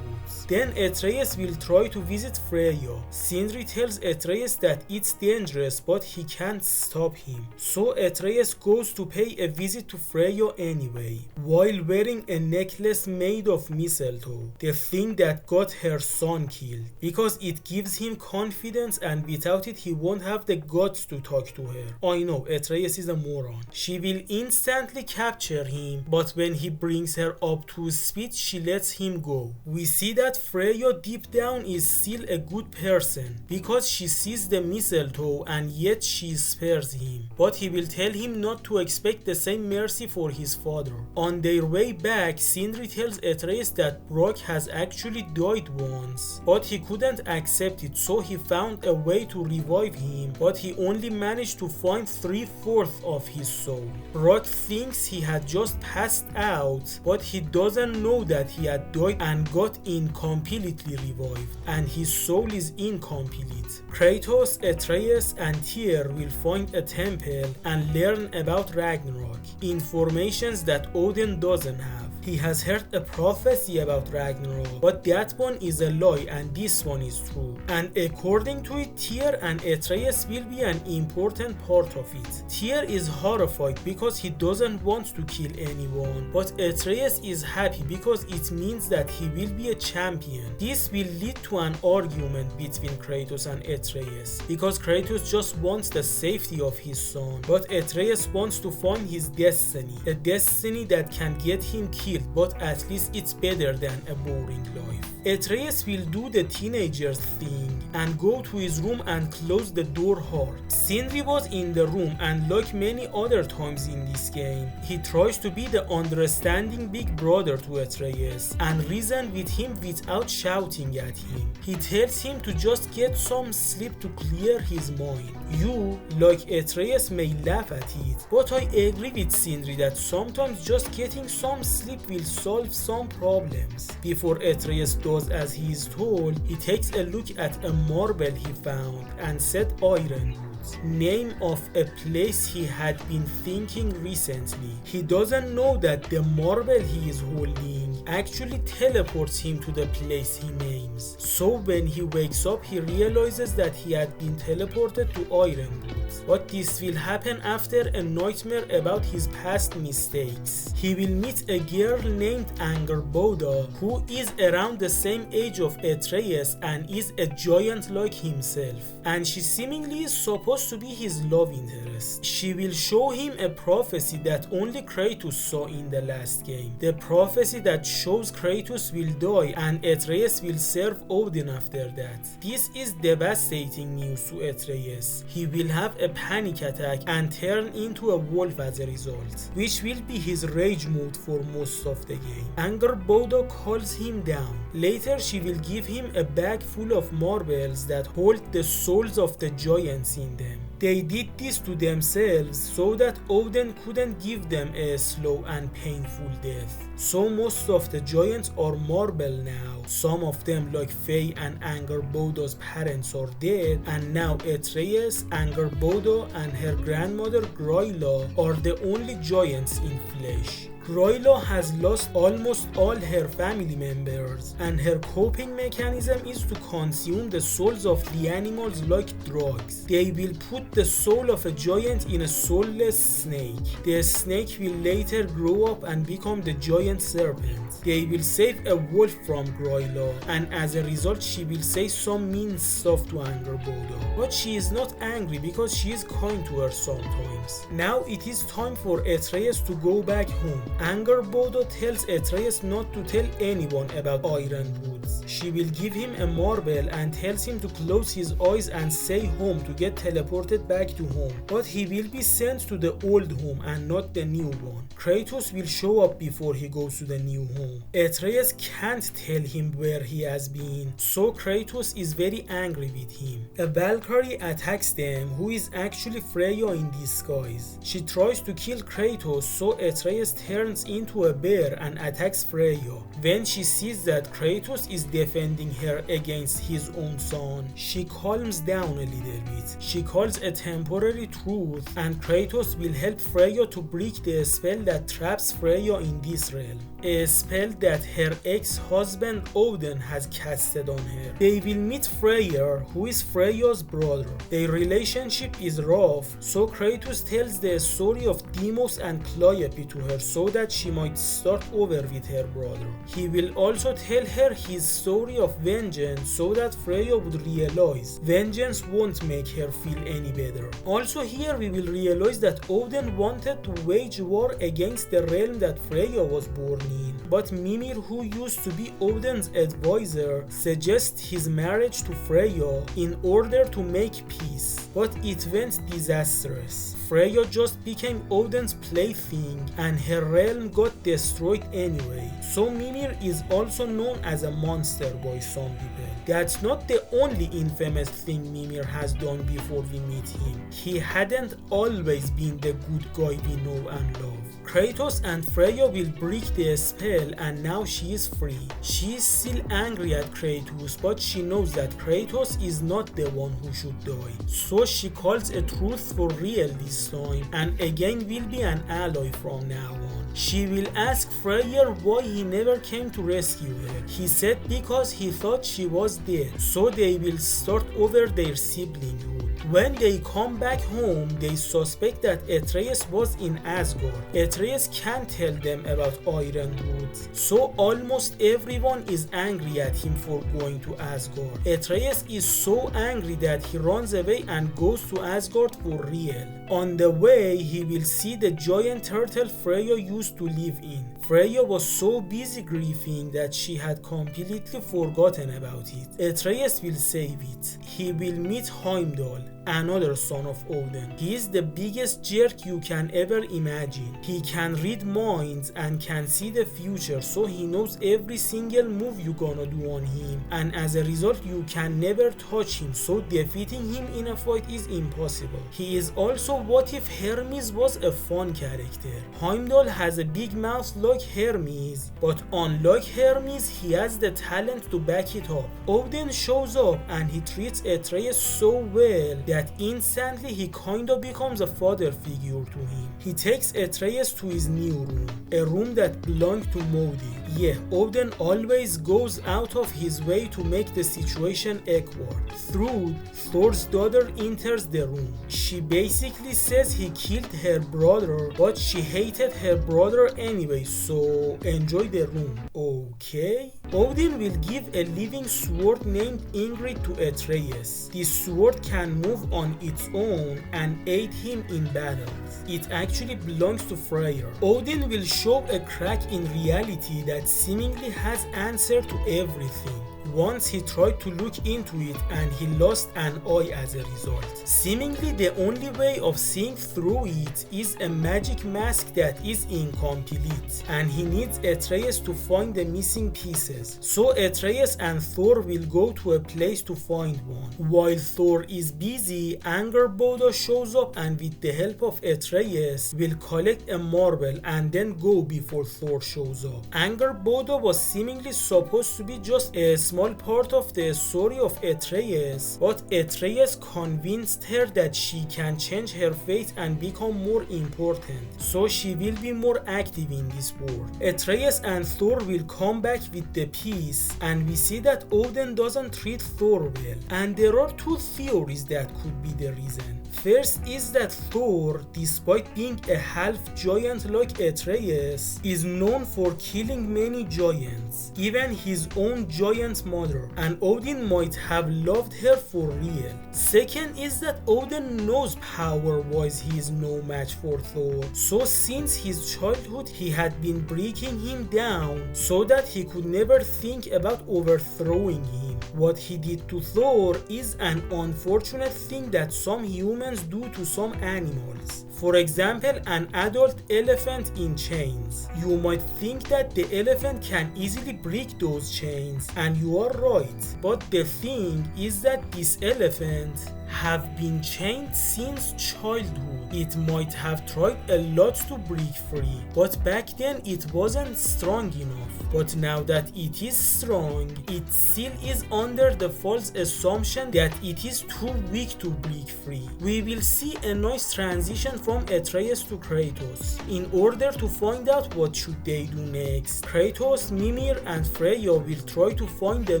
Then Atreus will try to visit Freya. Sindri tells Atreus that it's dangerous but he can't stop him. So Atreus goes to pay a visit to Freya anyway, while wearing a necklace made of mistletoe, the thing that got her son killed, because it gives him confidence and without it he won't have the guts to talk to her. I know, Atreus is a moron. She will instantly capture him, but when he brings her up to speed she lets him go. We see that Freya deep down is still a good person because she sees the mistletoe and yet she spares him, but he will tell him not to expect the same mercy for his father. On their way back, Sindri tells Atreus that Brok has actually died once, but he couldn't accept it, so he found a way to revive him, but he only managed to find 3/4 of his soul. Brok thinks he had just passed out, but he doesn't know that he had died and got incompletely revived, and his soul is incomplete. Kratos, Atreus, and Tyr will find a temple and learn about Ragnarok, informations that Odin doesn't have. He has heard a prophecy about Ragnarok, but that one is a lie and this one is true. And according to it, Tyr and Atreus will be an important part of it. Tyr is horrified because he doesn't want to kill anyone, but Atreus is happy because it means that he will be a champion. This will lead to an argument between Kratos and Atreus, because Kratos just wants the safety of his son, but Atreus wants to find his destiny, a destiny that can get him killed, but at least it's better than a boring life. Atreus will do the teenager's thing and go to his room and close the door hard. Sindri was in the room, and like many other times in this game, he tries to be the understanding big brother to Atreus and reason with him without shouting at him. He tells him to just get some sleep to clear his mind. You, like Atreus, may laugh at it, but I agree with Sindri that sometimes just getting some sleep will solve some problems. Before Atreus does as he is told, he takes a look at a marble he found and said Ironwood, name of a place he had been thinking recently. He doesn't know that the marble he is holding actually teleports him to the place he names. So when he wakes up, he realizes that he had been teleported to Ironwood. But this will happen after a nightmare about his past mistakes. He will meet a girl named Angerboda who is around the same age of Atreus and is a giant like himself, and she seemingly is supposed to be his love interest. She will show him a prophecy that only Kratos saw in the last game, the prophecy that shows Kratos will die and Atreus will serve Odin after that. This is devastating news to Atreus. He will have a panic attack and turn into a wolf as a result, which will be his rage mode for most of the game. Angerboda calls him down. Later she will give him a bag full of marbles that hold the souls of the giants in them. They did this to themselves so that Odin couldn't give them a slow and painful death. So most of the giants are marble now. Some of them, like Faye and Angerboda's parents, are dead, and now Atreus, Angerboda and her grandmother Gryla are the only giants in flesh. Gryla has lost almost all her family members, and her coping mechanism is to consume the souls of the animals like drugs. They will put the soul of a giant in a soulless snake. The snake will later grow up and become the giant serpent. They will save a wolf from Gryla, and as a result she will say some mean stuff to Angerboda. But she is not angry because she is kind to her sometimes. Now it is time for Atreus to go back home. Angerboda tells Atreus not to tell anyone about Ironwoods. She will give him a marble and tells him to close his eyes and say home to get teleported back to home. But he will be sent to the old home and not the new one. Kratos will show up before he goes to the new home. Atreus can't tell him where he has been, so Kratos is very angry with him. A Valkyrie attacks them, who is actually Freya in disguise. She tries to kill Kratos, so Atreus turns into a bear and attacks Freya. When she sees that Kratos is defending her against his own son, she calms down a little bit. She calls a temporary truce, and Kratos will help Freya to break the spell that traps Freya in this realm, a spell that her ex-husband Odin has casted on her. They will meet Freya, who is Freya's brother. Their relationship is rough, so Kratos tells the story of Deimos and Calliope to her so that she might start over with her brother. He will also tell her his story of vengeance so that Freya would realize vengeance won't make her feel any better. Also here we will realize that Odin wanted to wage war against the realm that Freya was born in, but Mimir, who used to be Odin's advisor, suggests his marriage to Freya in order to make peace, but it went disastrous. Freya just became Odin's plaything and her realm got destroyed anyway. So Mimir is also known as a monster by some people. That's not the only infamous thing Mimir has done before we meet him. He hadn't always been the good guy we know and love. Kratos and Freya will break the spell and now she is free. She is still angry at Kratos, but she knows that Kratos is not the one who should die. So she calls a truce for real this time and again will be an ally from now on. She will ask Freya why he never came to rescue her. He said because he thought she was dead, so they will start over their siblinghood. When they come back home, they suspect that Atreus was in Asgard. Atreus can't tell them about Ironwood, so almost everyone is angry at him for going to Asgard. Atreus is so angry that he runs away and goes to Asgard for real. On the way, he will see the giant turtle Freya used to live in. Freya was so busy grieving that she had completely forgotten about it. Atreus will save it. He will meet Heimdall, another son of Odin. He is the biggest jerk you can ever imagine. He can read minds and can see the future, so he knows every single move you're gonna do on him, and as a result you can never touch him, so defeating him in a fight is impossible. He is also what if Hermes was a fun character. Heimdall has a big mouth like Hermes, but unlike Hermes he has the talent to back it up. Odin shows up and he treats Atreus so well that instantly he kinda becomes a father figure to him. He takes Atreus to his new room, a room that belonged to Modi. Yeah, Odin always goes out of his way to make the situation awkward. Thrud, Thor's daughter, enters the room. She basically says he killed her brother, but she hated her brother anyway, so enjoy the room. Okay? Odin will give a living sword named Ingrid to Atreus. This sword can move on its own and aid him in battles. It actually belongs to Freya. Odin will show a crack in reality that seemingly has answer to everything. Once he tried to look into it and he lost an eye as a result. Seemingly the only way of seeing through it is a magic mask that is incomplete, and he needs Atreus to find the missing pieces. So Atreus and Thor will go to a place to find one. While Thor is busy, Angerboda shows up and with the help of Atreus will collect a marble and then go before Thor shows up. Angerboda was seemingly supposed to be just a small part of the story of Atreus, but Atreus convinced her that she can change her fate and become more important, so she will be more active in this world. Atreus and Thor will come back with the piece, and we see that Odin doesn't treat Thor well, and there are two theories that could be the reason. First is that Thor, despite being a half giant like Atreus, is known for killing many giants, even his own giant mother, and Odin might have loved her for real. Second is that Odin knows power-wise he is no match for Thor, so since his childhood he had been breaking him down so that he could never think about overthrowing him. What he did to Thor is an unfortunate thing that some humans do to some animals. For example, an adult elephant in chains. You might think that the elephant can easily break those chains, and you are right. But the thing is that this elephant have been chained since childhood. It might have tried a lot to break free, but back then it wasn't strong enough. But now that it is strong, it still is under the false assumption that it is too weak to break free. We will see a nice transition from Atreus to Kratos. In order to find out what should they do next, Kratos, Mimir and Freya will try to find the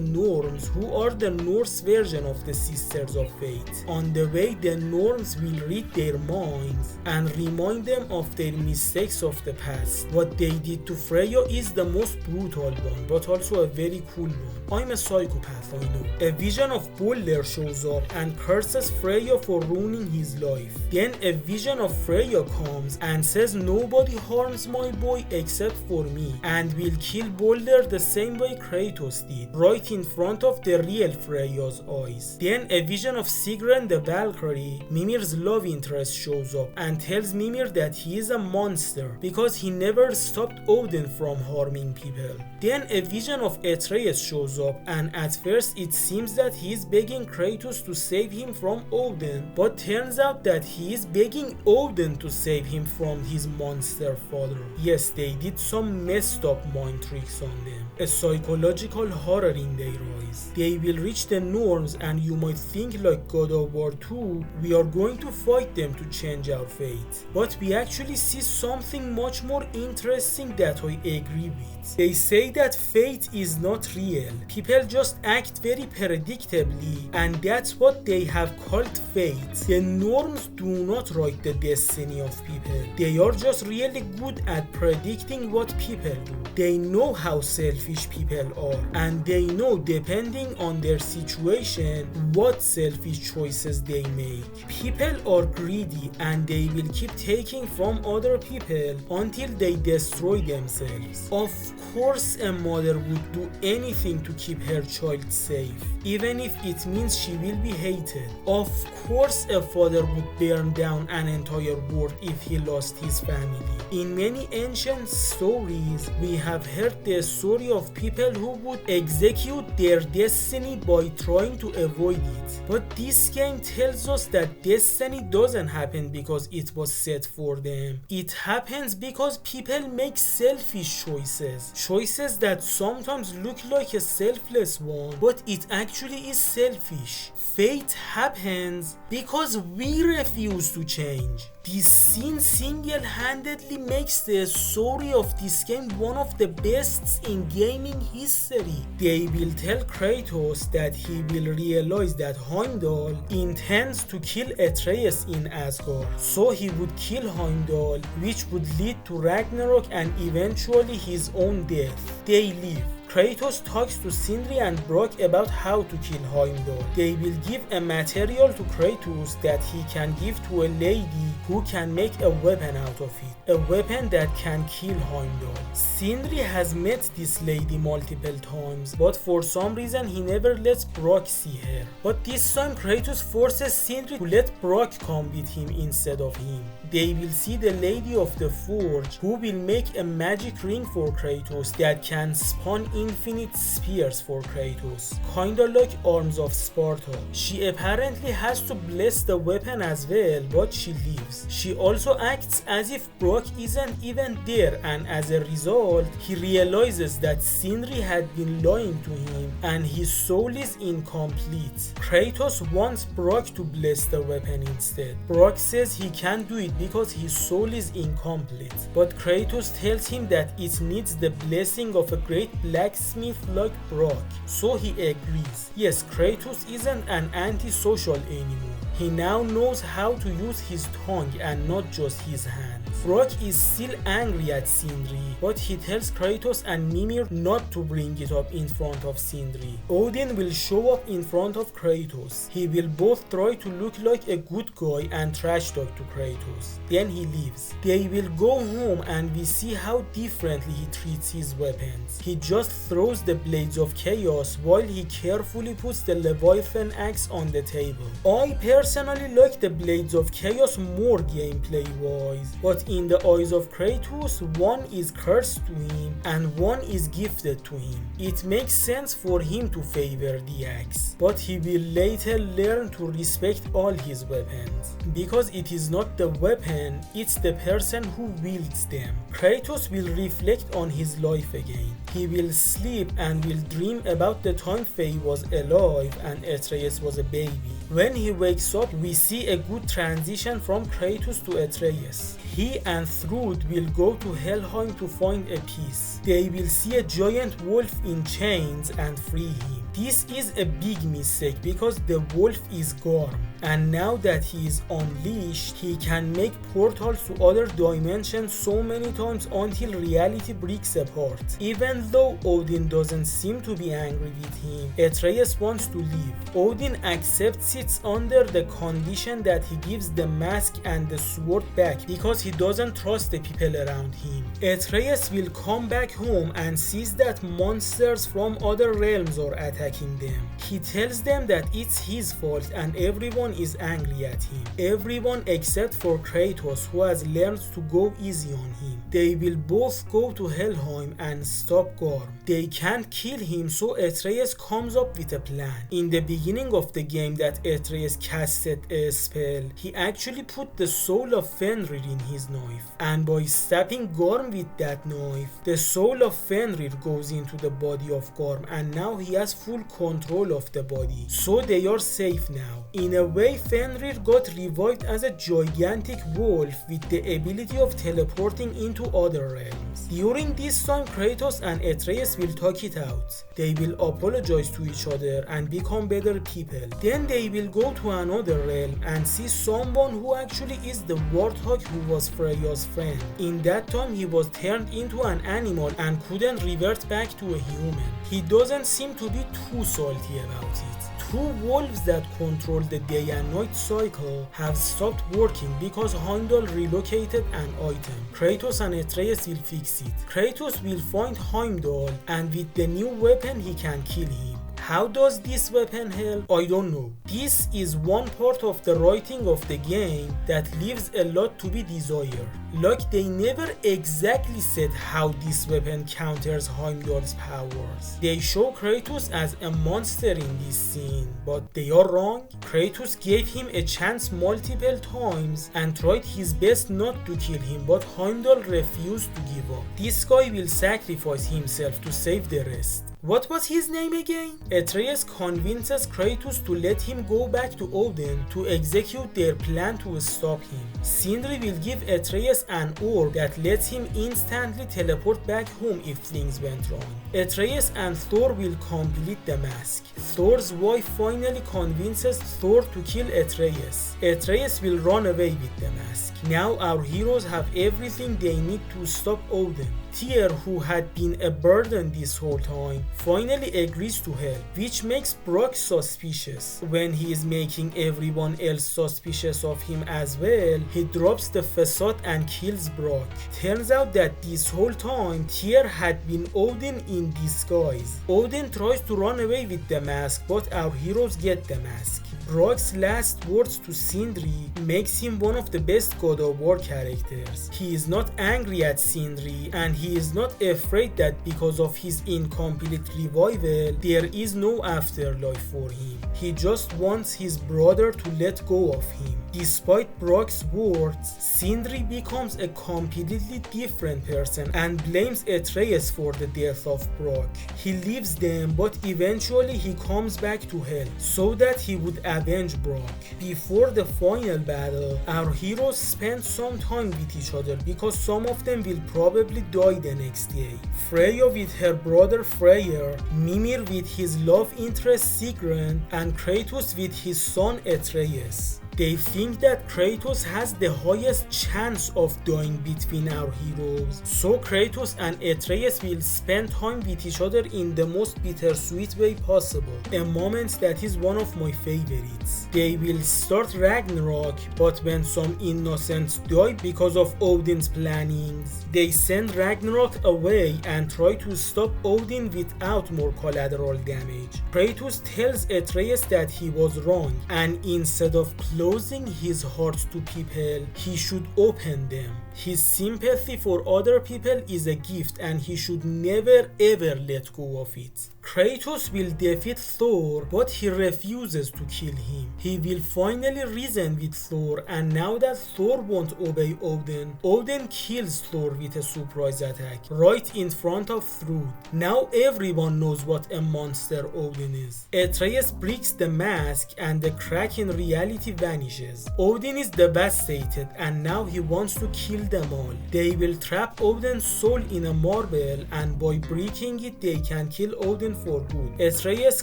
Norns, who are the Norse version of the Sisters of Fate. On the way, the Norns will read their minds and remind them of their mistakes of the past. What they did to Freya is the most brutal one, but also a very cool one. I'm a psychopath, I know. A vision of Balder shows up and curses Freya for ruining his life. Then a vision of Freya comes and says nobody harms my boy except for me, and will kill Balder the same way Kratos did, right in front of the real Freya's eyes. Then a vision of Sigrun the Valkyrie, Mimir's love interest, shows up and tells Mimir that he is a monster because he never stopped Odin from harming people. Then a vision of Atreus shows up, and at first it seems that he is begging Kratos to save him from Odin, but turns out that he is begging Odin to save him from his monster father. Yes, they did some messed up mind tricks on them. A psychological horror in their eyes. They will reach the Norns and you might think like God of of War 2, we are going to fight them to change our fate. But we actually see something much more interesting that I agree with. They say that fate is not real. People just act very predictably, and that's what they have called fate. The norms do not write the destiny of people. They are just really good at predicting what people do. They know how selfish people are, and they know, depending on their situation, what selfish choices they make. People are greedy, and they will keep taking from other people until they destroy themselves. Of course, a mother would do anything to keep her child safe, even if it means she will be hated. Of course, a father would burn down an entire world if he lost his family. In many ancient stories, we have heard the story of people who would execute their destiny by trying to avoid it. But this game tells us that destiny doesn't happen because it was set for them. It happens because people make selfish choices. Choices that sometimes look like a selfless one, but it actually is selfish. Fate happens because we refuse to change. This scene single-handedly makes the story of this game one of the best in gaming history. They will tell Kratos that he will realize that Heimdall intends to kill Atreus in Asgard, so he would kill Heimdall, which would lead to Ragnarok and eventually his own death. They leave. Kratos talks to Sindri and Brok about how to kill Heimdall. They will give a material to Kratos that he can give to a lady who can make a weapon out of it. A weapon that can kill Heimdall. Sindri has met this lady multiple times, but for some reason he never lets Brok see her. But this time Kratos forces Sindri to let Brok come with him instead of him. They will see the Lady of the Forge, who will make a magic ring for Kratos that can spawn infinite spears for Kratos, kinda like Arms of Sparta. She apparently has to bless the weapon as well, but she leaves. She also acts as if Brok isn't even there, and as a result, he realizes that Sindri had been lying to him and his soul is incomplete. Kratos wants Brok to bless the weapon instead. Brok says he can't do it because his soul is incomplete, but Kratos tells him that it needs the blessing of a great blacksmith like Brok, so he agrees. Yes, Kratos isn't an antisocial anymore. He now knows how to use his tongue and not just his hands. Brok is still angry at Sindri, but he tells Kratos and Mimir not to bring it up in front of Sindri. Odin will show up in front of Kratos. He will both try to look like a good guy and trash talk to Kratos. Then he leaves. They will go home and we see how differently he treats his weapons. He just throws the blades of chaos while he carefully puts the Leviathan axe on the table. I personally like the blades of chaos more gameplay wise, but in the eyes of Kratos, one is cursed to him and one is gifted to him. It makes sense for him to favor the axe, but he will later learn to respect all his weapons, because it is not the weapon, it's the person who wields them. Kratos will reflect on his life again. He will sleep and will dream about the time Faye was alive and Atreus was a baby. When he wakes up, we see a good transition from Kratos to Atreus. He and Thrud will go to Helheim to find a piece. They will see a giant wolf in chains and free him. This is a big mistake because the wolf is Gorm, and now that he is unleashed, he can make portals to other dimensions so many times until reality breaks apart. Even though Odin doesn't seem to be angry with him, Atreus wants to leave. Odin accepts it under the condition that he gives the mask and the sword back because he doesn't trust the people around him. Atreus will come back home and sees that monsters from other realms are attacking them. He tells them that it's his fault and everyone is angry at him. Everyone except for Kratos, who has learned to go easy on him. They will both go to Helheim and stop Gorm. They can't kill him, so Atreus comes up with a plan. In the beginning of the game that Atreus casted a spell, he actually put the soul of Fenrir in his knife, and by stabbing Gorm with that knife, the soul of Fenrir goes into the body of Gorm, and now he has full full control of the body, so they are safe now. In a way, Fenrir got revived as a gigantic wolf with the ability of teleporting into other realms. During this time, Kratos and Atreus will talk it out. They will apologize to each other and become better people. Then they will go to another realm and see someone who actually is the warthog who was Freya's friend. In that time, he was turned into an animal and couldn't revert back to a human. He doesn't seem to be too salty about it. Two wolves that control the day and night cycle have stopped working because Heimdall relocated an item. Kratos and Atreus will fix it. Kratos will find Heimdall, and with the new weapon he can kill him. How does this weapon help? I don't know. This is one part of the writing of the game that leaves a lot to be desired. Like they never exactly said how this weapon counters Heimdall's powers. They show Kratos as a monster in this scene, but they are wrong. Kratos gave him a chance multiple times and tried his best not to kill him, but Heimdall refused to give up. This guy will sacrifice himself to save the rest. What was his name again? Atreus convinces Kratos to let him go back to Odin to execute their plan to stop him. Sindri will give Atreus an orb that lets him instantly teleport back home if things went wrong. Atreus and Thor will complete the mask. Thor's wife finally convinces Thor to kill Atreus. Atreus will run away with the mask. Now our heroes have everything they need to stop Odin. Tyr, who had been a burden this whole time, finally agrees to help, which makes Brok suspicious. When he is making everyone else suspicious of him as well, he drops the facade and kills Brok. Turns out that this whole time, Tyr had been Odin in disguise. Odin tries to run away with the mask, but our heroes get the mask. Brok's last words to Sindri makes him one of the best God of War characters. He is not angry at Sindri, and he is not afraid that because of his incomplete revival, there is no afterlife for him. He just wants his brother to let go of him. Despite Brok's words, Sindri becomes a completely different person and blames Atreus for the death of Brok. He leaves them, but eventually he comes back to Hell so that he would avenge Brok. Before the final battle, our heroes spend some time with each other because some of them will probably die the next day. Freya with her brother Freyr, Mimir with his love interest Sigrun, and Kratos with his son Atreus. They think that Kratos has the highest chance of dying between our heroes, so Kratos and Atreus will spend time with each other in the most bittersweet way possible, a moment that is one of my favorites. They will start Ragnarok, but when some innocents die because of Odin's plannings, they send Ragnarok away and try to stop Odin without more collateral damage. Kratos tells Atreus that he was wrong, and instead of closing his heart to people, he should open them. His sympathy for other people is a gift, and he should never ever let go of it. Kratos will defeat Thor, but he refuses to kill him. He will finally reason with Thor, and now that Thor won't obey Odin, Odin kills Thor with a surprise attack right in front of Thrud. Now everyone knows what a monster Odin is. Atreus breaks the mask and the crack in reality vanishes. Odin is devastated, and now he wants to kill them all. They will trap Odin's soul in a marble, and by breaking it they can kill Odin for good. Atreus,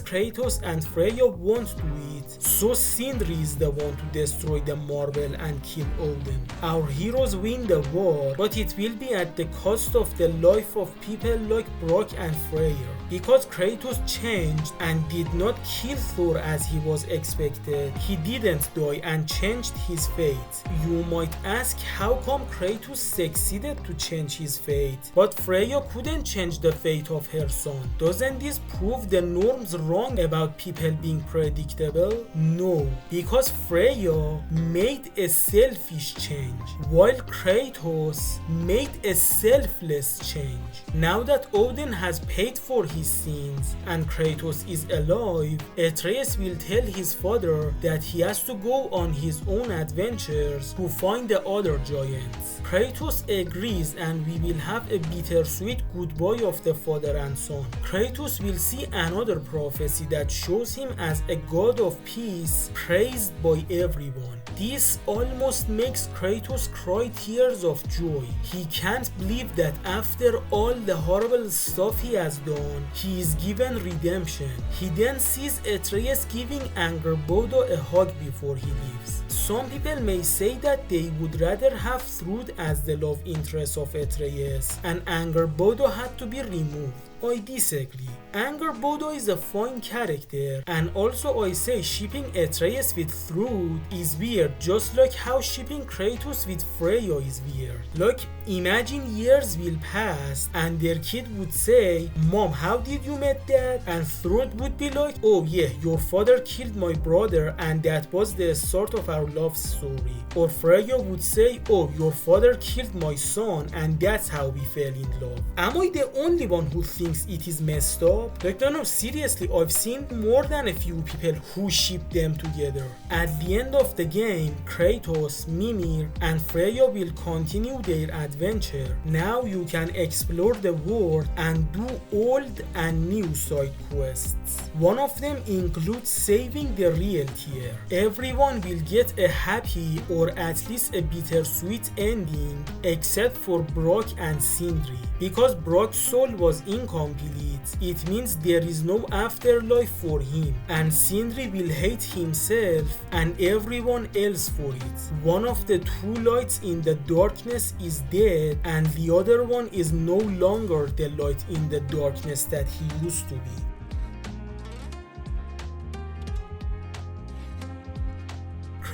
Kratos and Freya won't do it, so Sindri is the one to destroy the marble and kill Odin. Our heroes win the war, but it will be at the cost of the life of people like Brok and Freya. Because Kratos changed and did not kill Thor as he was expected, he didn't die and changed his fate. You might ask how come Kratos succeeded to change his fate, but Freya couldn't change the fate of her son. Doesn't this prove the norms wrong about people being predictable? No, because Freya made a selfish change, while Kratos made a selfless change. Now that Odin has paid for his his sins and Kratos is alive, Atreus will tell his father that he has to go on his own adventures to find the other giants. Kratos agrees and we will have a bittersweet goodbye of the father and son. Kratos will see another prophecy that shows him as a god of peace, praised by everyone. This almost makes Kratos cry tears of joy. He can't believe that after all the horrible stuff he has done, he is given redemption. He then sees Atreus giving Angrboda a hug before he leaves. Some people may say that they would rather have Thrud as the love interest of Atreus and Angrboda had to be removed. I disagree. Angrboda is a fine character, and also I say shipping Atreus with Thrud is weird, just like how shipping Kratos with Freya is weird. Like, imagine years will pass and their kid would say, "Mom, how did you met Dad?" And Thrud would be like, "Oh yeah, your father killed my brother and that was the start of our love story." Or Freya would say, "Oh, your father killed my son and that's how we fell in love." Am I the only one who thinks it is messed up? Like, no, seriously, I've seen more than a few people who ship them together. At the end of the game, Kratos, Mimir, and Freya will continue their adventure. Now you can explore the world and do old and new side quests. One of them includes saving the real tier. Everyone will get a happy or at least a bittersweet ending except for Brok and Sindri. Because Brok's soul was incomplete, it means there is no afterlife for him, and Sindri will hate himself and everyone else for it. One of the two lights in the darkness is dead and the other one is no longer the light in the darkness that he used to be.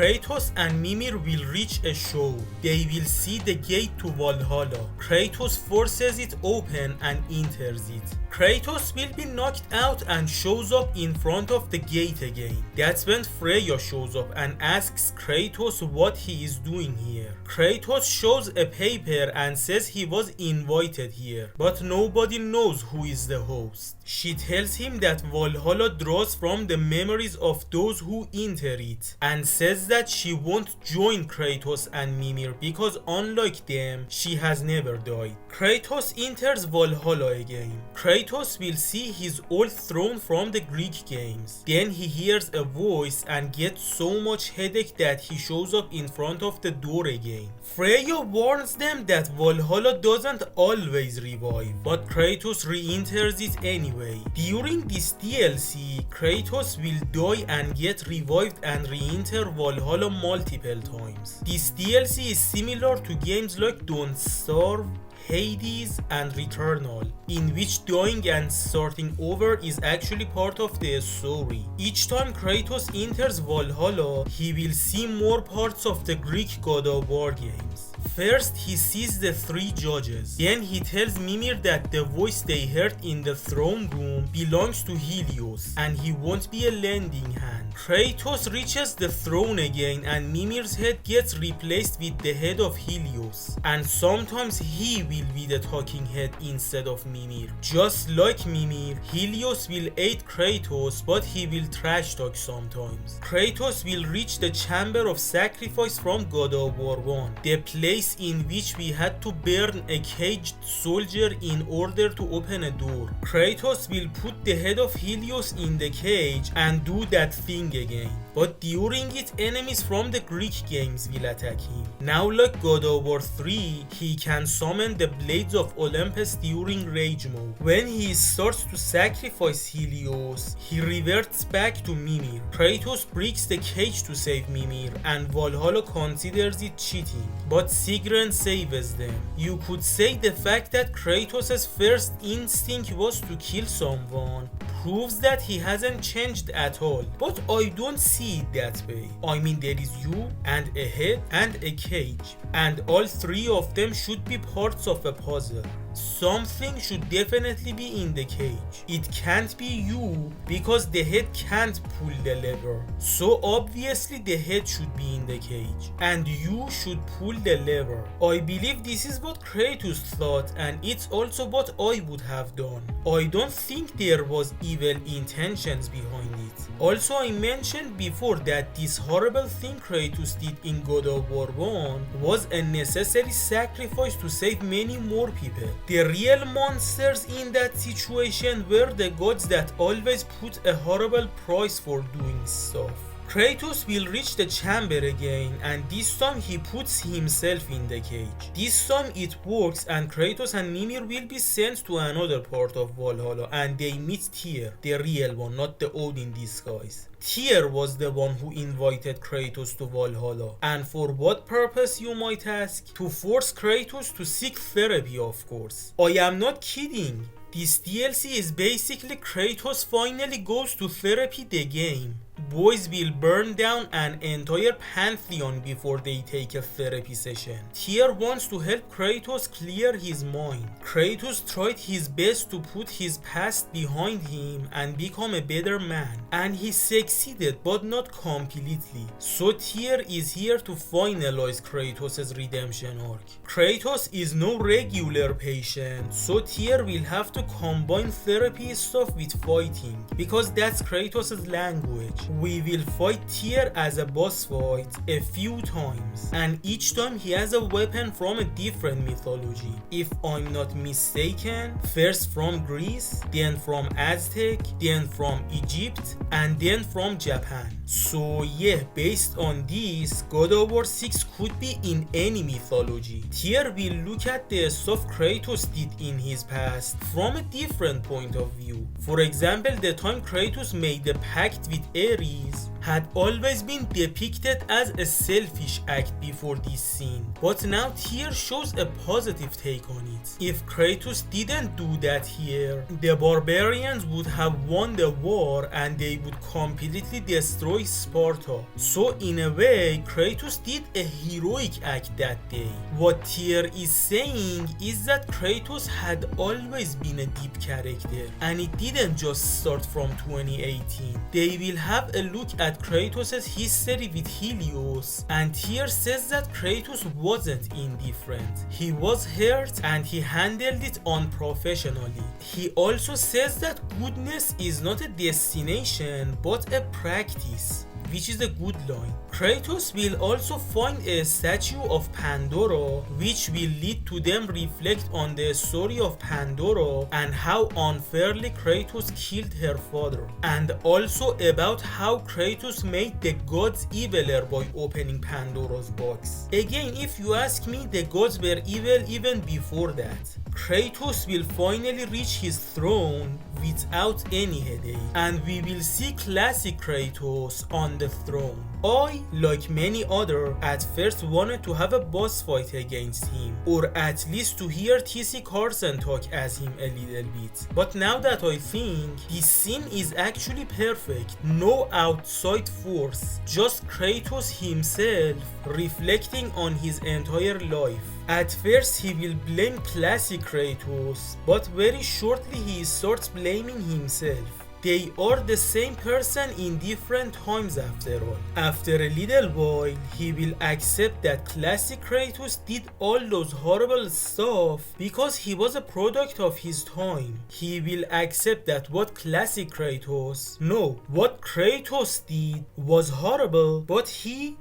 Kratos and Mimir will reach a shore. They will see the gate to Valhalla. Kratos forces it open and enters it. Kratos will be knocked out and shows up in front of the gate again. That's when Freya shows up and asks Kratos what he is doing here. Kratos shows a paper and says he was invited here, but nobody knows who is the host. She tells him that Valhalla draws from the memories of those who enter it and says that she won't join Kratos and Mimir because unlike them, she has never died. Kratos enters Valhalla again. Kratos will see his old throne from the Greek games. Then he hears a voice and gets so much headache that he shows up in front of the door again. Freya warns them that Valhalla doesn't always revive, but Kratos re-enters it anyway. During this DLC, Kratos will die and get revived and re-enter Valhalla multiple times. This DLC is similar to games like Don't Starve, Hades, and Returnal, in which dying and starting over is actually part of the story. Each time Kratos enters Valhalla, he will see more parts of the Greek God of War games. First, he sees the three judges. Then he tells Mimir that the voice they heard in the throne room belongs to Helios, and he won't be a lending hand. Kratos reaches the throne again, and Mimir's head gets replaced with the head of Helios. And sometimes he will be the talking head instead of Mimir. Just like Mimir, Helios will aid Kratos, but he will trash talk sometimes. Kratos will reach the chamber of sacrifice from God of War 1, the place in which we had to burn a caged soldier in order to open a door. Kratos will put the head of Helios in the cage and do that thing again. But during it, enemies from the Greek games will attack him. Now, like God of War 3, he can summon the blades of Olympus during rage mode. When he starts to sacrifice Helios, he reverts back to Mimir. Kratos breaks the cage to save Mimir, and Valhalla considers it cheating, but Sigrun saves them. You could say the fact that Kratos' first instinct was to kill someone proves that he hasn't changed at all, but I don't see it that way. I mean, there is you and a head and a cage, and all three of them should be parts of a puzzle. something should definitely be in the cage. It can't be you because the head can't pull the lever. So obviously the head should be in the cage and you should pull the lever. I believe this is what Kratos thought and it's also what I would have done. I don't think there was evil intentions behind it. Also, I mentioned before that this horrible thing Kratos did in God of War 1 was a necessary sacrifice to save many more people. The real monsters in that situation were the gods that always put a horrible price for doing stuff. Kratos will reach the chamber again and this time he puts himself in the cage. This time it works and Kratos and Mimir will be sent to another part of Valhalla and they meet Tyr, the real one, not the Odin disguise. Tyr was the one who invited Kratos to Valhalla. And for what purpose, you might ask? To force Kratos to seek therapy, of course. I am not kidding. This DLC is basically Kratos finally goes to therapy the game. Boys will burn down an entire pantheon before they take a therapy session. Tyr wants to help Kratos clear his mind. Kratos tried his best to put his past behind him and become a better man. And he succeeded, but not completely. So Tyr is here to finalize Kratos' redemption arc. Kratos is no regular patient, so Tyr will have to combine therapy stuff with fighting, because that's Kratos' language. We will fight Tyr as a boss fight a few times, and each time he has a weapon from a different mythology. If I'm not mistaken, first from Greece, then from Aztec, then from Egypt, and then from Japan. So yeah, based on this, God of War 6 could be in any mythology. Tyr will look at the stuff Kratos did in his past from a different point of view. For example, the time Kratos made the pact with Ares had always been depicted as a selfish act before this scene, but now Tyr shows a positive take on it. If Kratos didn't do that here, the barbarians would have won the war and they would completely destroy Sparta. So in a way, Kratos did a heroic act that day. What Tyr is saying is that Kratos had always been a deep character and it didn't just start from 2018. They will have a look at Kratos' history with Helios, and Tyr says that Kratos wasn't indifferent. He was hurt and he handled it unprofessionally. He also says that goodness is not a destination but a practice, which is a good line. Kratos will also find a statue of Pandora, which will lead to them reflect on the story of Pandora and how unfairly Kratos killed her father, and also about how Kratos made the gods eviler by opening Pandora's box. Again, if you ask me, the gods were evil even before that. Kratos will finally reach his throne without any headache, and we will see classic Kratos on the throne. I, like many others, at first wanted to have a boss fight against him, or at least to hear T.C. Carson talk as him a little bit. But now that I think, this scene is actually perfect. No outside force, just Kratos himself reflecting on his entire life. At first he will blame classic Kratos, but very shortly he starts blaming himself. They are the same person in different times after all. After a little while, he will accept that classic Kratos did all those horrible stuff because he was a product of his time. He will accept that what classic Kratos, no, what Kratos did was horrible, but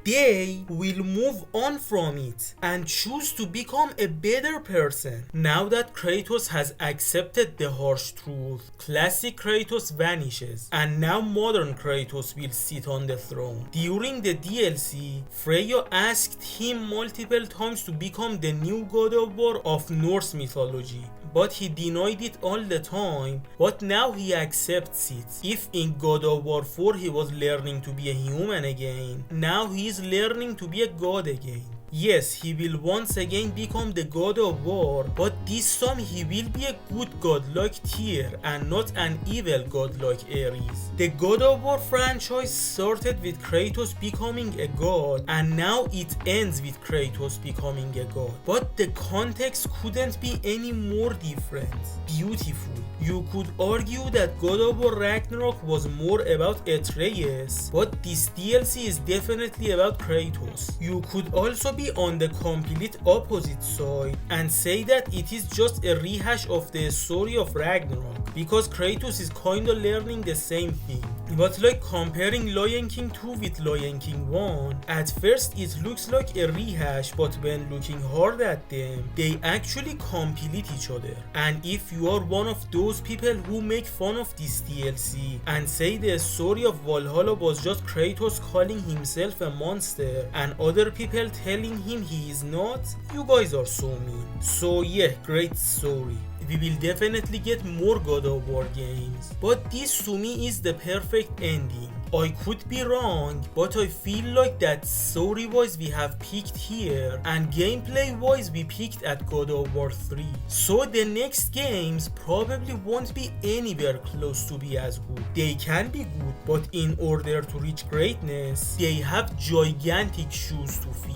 they will move on from it and choose to become a better person. Now that Kratos has accepted the harsh truth, classic Kratos vanishes, and now modern Kratos will sit on the throne. During the DLC, Freya asked him multiple times to become the new God of War of Norse mythology, but he denied it all the time, but now he accepts it. If in God of War 4 he was learning to be a human again, now he is learning to be a god again. Yes, he will once again become the God of War, but this time he will be a good god like Tyr and not an evil god like Ares. The God of War franchise started with Kratos becoming a god, and now it ends with Kratos becoming a god. But the context couldn't be any more different. Beautiful. You could argue that God of War Ragnarok was more about Atreus, but this DLC is definitely about Kratos. You could also be on the complete opposite side and say that it is just a rehash of the story of Ragnarok, because Kratos is kinda learning the same thing. But like comparing Lion King 2 with Lion King 1, at first it looks like a rehash, but when looking hard at them, they actually complete each other. And if you are one of those people who make fun of this DLC and say the story of Valhalla was just Kratos calling himself a monster and other people telling him he is not, you guys are so mean. So yeah, great story. We will definitely get more God of War games, but this to me is the perfect ending. I could be wrong, but I feel like that story wise we have picked here and gameplay wise we picked at God of War 3. So the next games probably won't be anywhere close to be as good. They can be good, but in order to reach greatness, they have gigantic shoes to fill.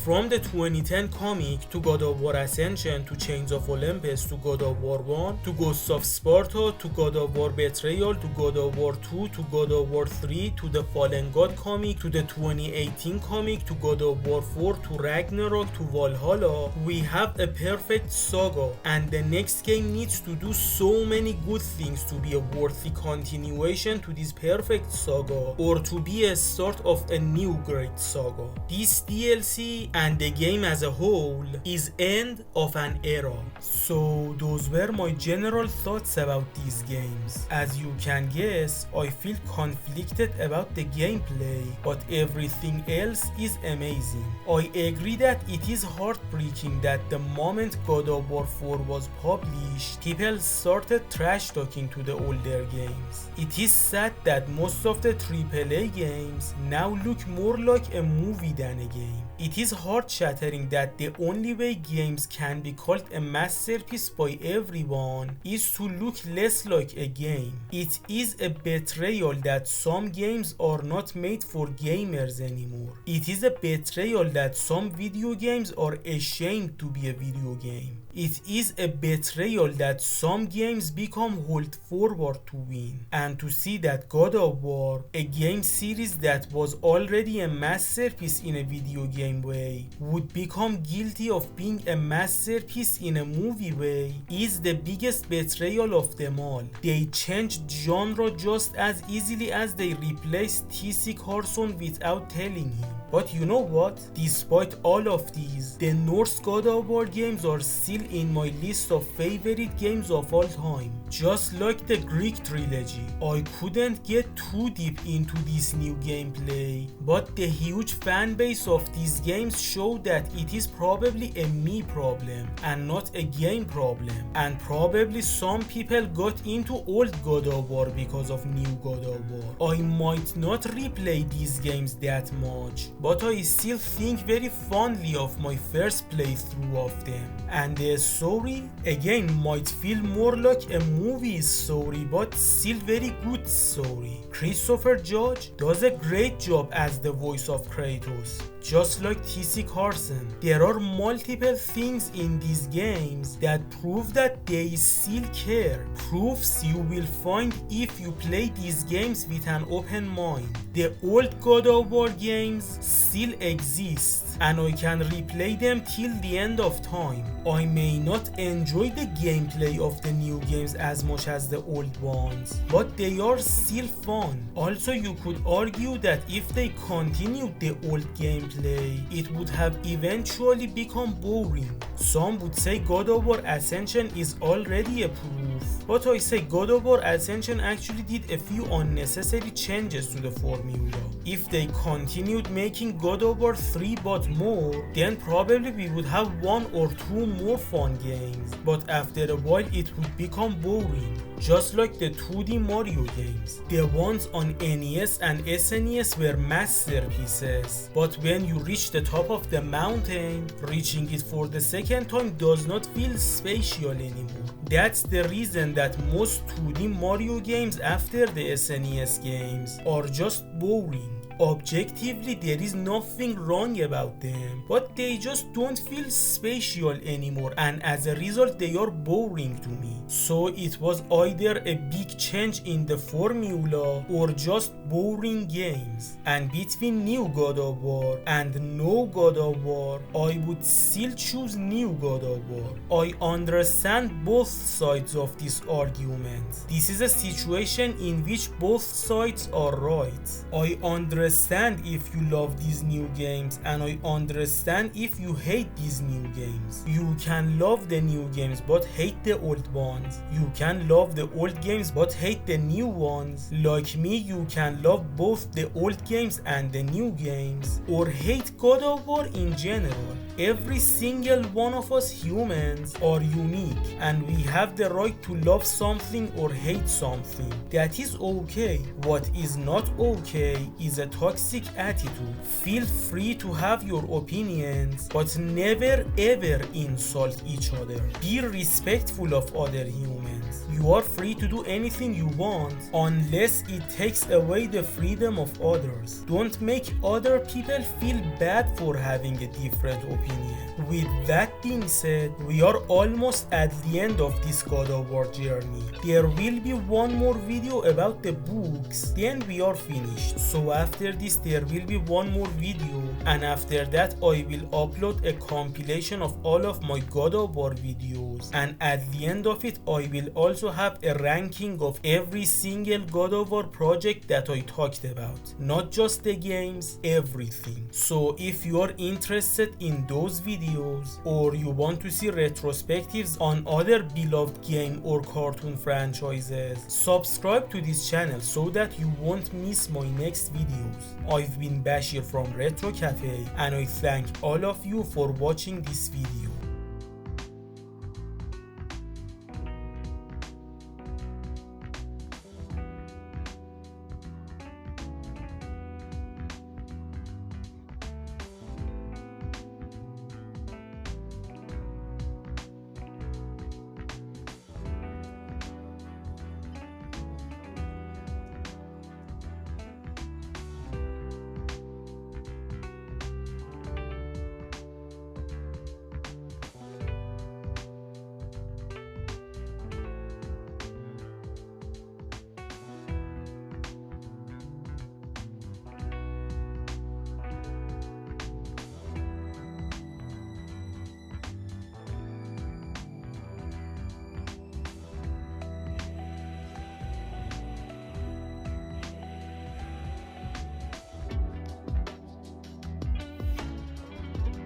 From the 2010 comic to God of War Ascension to Chains of Olympus to God of War 1 to Ghosts of Sparta to God of War Betrayal to God of War 2 to God of War 3 to the Fallen God comic to the 2018 comic to God of War 4 to Ragnarok to Valhalla, we have a perfect saga, and the next game needs to do so many good things to be a worthy continuation to this perfect saga or to be a start of a new great saga. This DLC and the game as a whole is end of an era. So those were my general thoughts about these games. As you can guess, I feel conflicted about the gameplay, but everything else is amazing. I agree that it is heartbreaking that the moment God of War 4 was published, people started trash talking to the older games. It is sad that most of the AAA games now look more like a movie than a game. It is heart-shattering that the only way games can be called a masterpiece by everyone is to look less like a game. It is a betrayal that some games are not made for gamers anymore. It is a betrayal that some video games are ashamed to be a video game. It is a betrayal that some games become hold forward to win, and to see that God of War, a game series that was already a masterpiece in a video game way, would become guilty of being a masterpiece in a movie way is the biggest betrayal of them all. They changed genre just as easily as they replaced T.C. Carson without telling him. But you know what? Despite all of these, the Norse God of War games are still in my list of favorite games of all time. Just like the Greek trilogy, I couldn't get too deep into this new gameplay, but the huge fan base of these games show that it is probably a me problem and not a game problem, and probably some people got into old God of War because of new God of War. I might not replay these games that much, but I still think very fondly of my first playthrough of them, and the story again might feel more like a movie story, but still very good story. Christopher Judge does a great job as the voice of Kratos, just like T.C. Carson. There are multiple things in these games that prove that they still care, proofs you will find if you play these games with an open mind. The old God of War games still exist, and I can replay them till the end of time. I may not enjoy the gameplay of the new games as much as the old ones, but they are still fun. Also, you could argue that if they continued the old gameplay, it would have eventually become boring. Some would say God of War Ascension is already a proof, but I say God of War Ascension actually did a few unnecessary changes to the formula. If they continued making God of War 3 but more, then probably we would have one or two more fun games, but after a while it would become boring. just like the 2D Mario games. The ones on NES and SNES were masterpieces, but when you reach the top of the mountain, reaching it for the second time does not feel spatial anymore. That's the reason that most 2D Mario games after the SNES games are just boring. Objectively, there is nothing wrong about them, but they just don't feel spatial anymore, and as a result they are boring to me. So it was either a big change in the formula or just boring games. And between new God of War and no God of War, I would still choose new God of War. I understand both sides of this argument. This is a situation in which both sides are right. I understand if you love these new games, and I understand if you hate these new games. You can love the new games but hate the old ones. You can love the old games but hate the new ones. Like me, you can love both the old games and the new games, or hate God of War in general. Every single one of us humans are unique, and we have the right to love something or hate something. That is okay. What is not okay is a toxic attitude. Feel free to have your opinions, but never ever insult each other. Be respectful of other humans. You are free to do anything you want unless it takes away the freedom of others. Don't make other people feel bad for having a different opinion. With that being said, we are almost at the end of this God of War journey. There will be one more video about the books, then we are finished. So after this there will be one more video, and after that I will upload a compilation of all of my God of War videos, and at the end of it I will also have a ranking of every single God of War project that I talked about. Not just the games, everything. So if you are interested in those videos, or you want to see retrospectives on other beloved game or cartoon franchises, subscribe to this channel so that you won't miss my next videos. I've been Bashir from Retro Cafe, and I thank all of you for watching this video.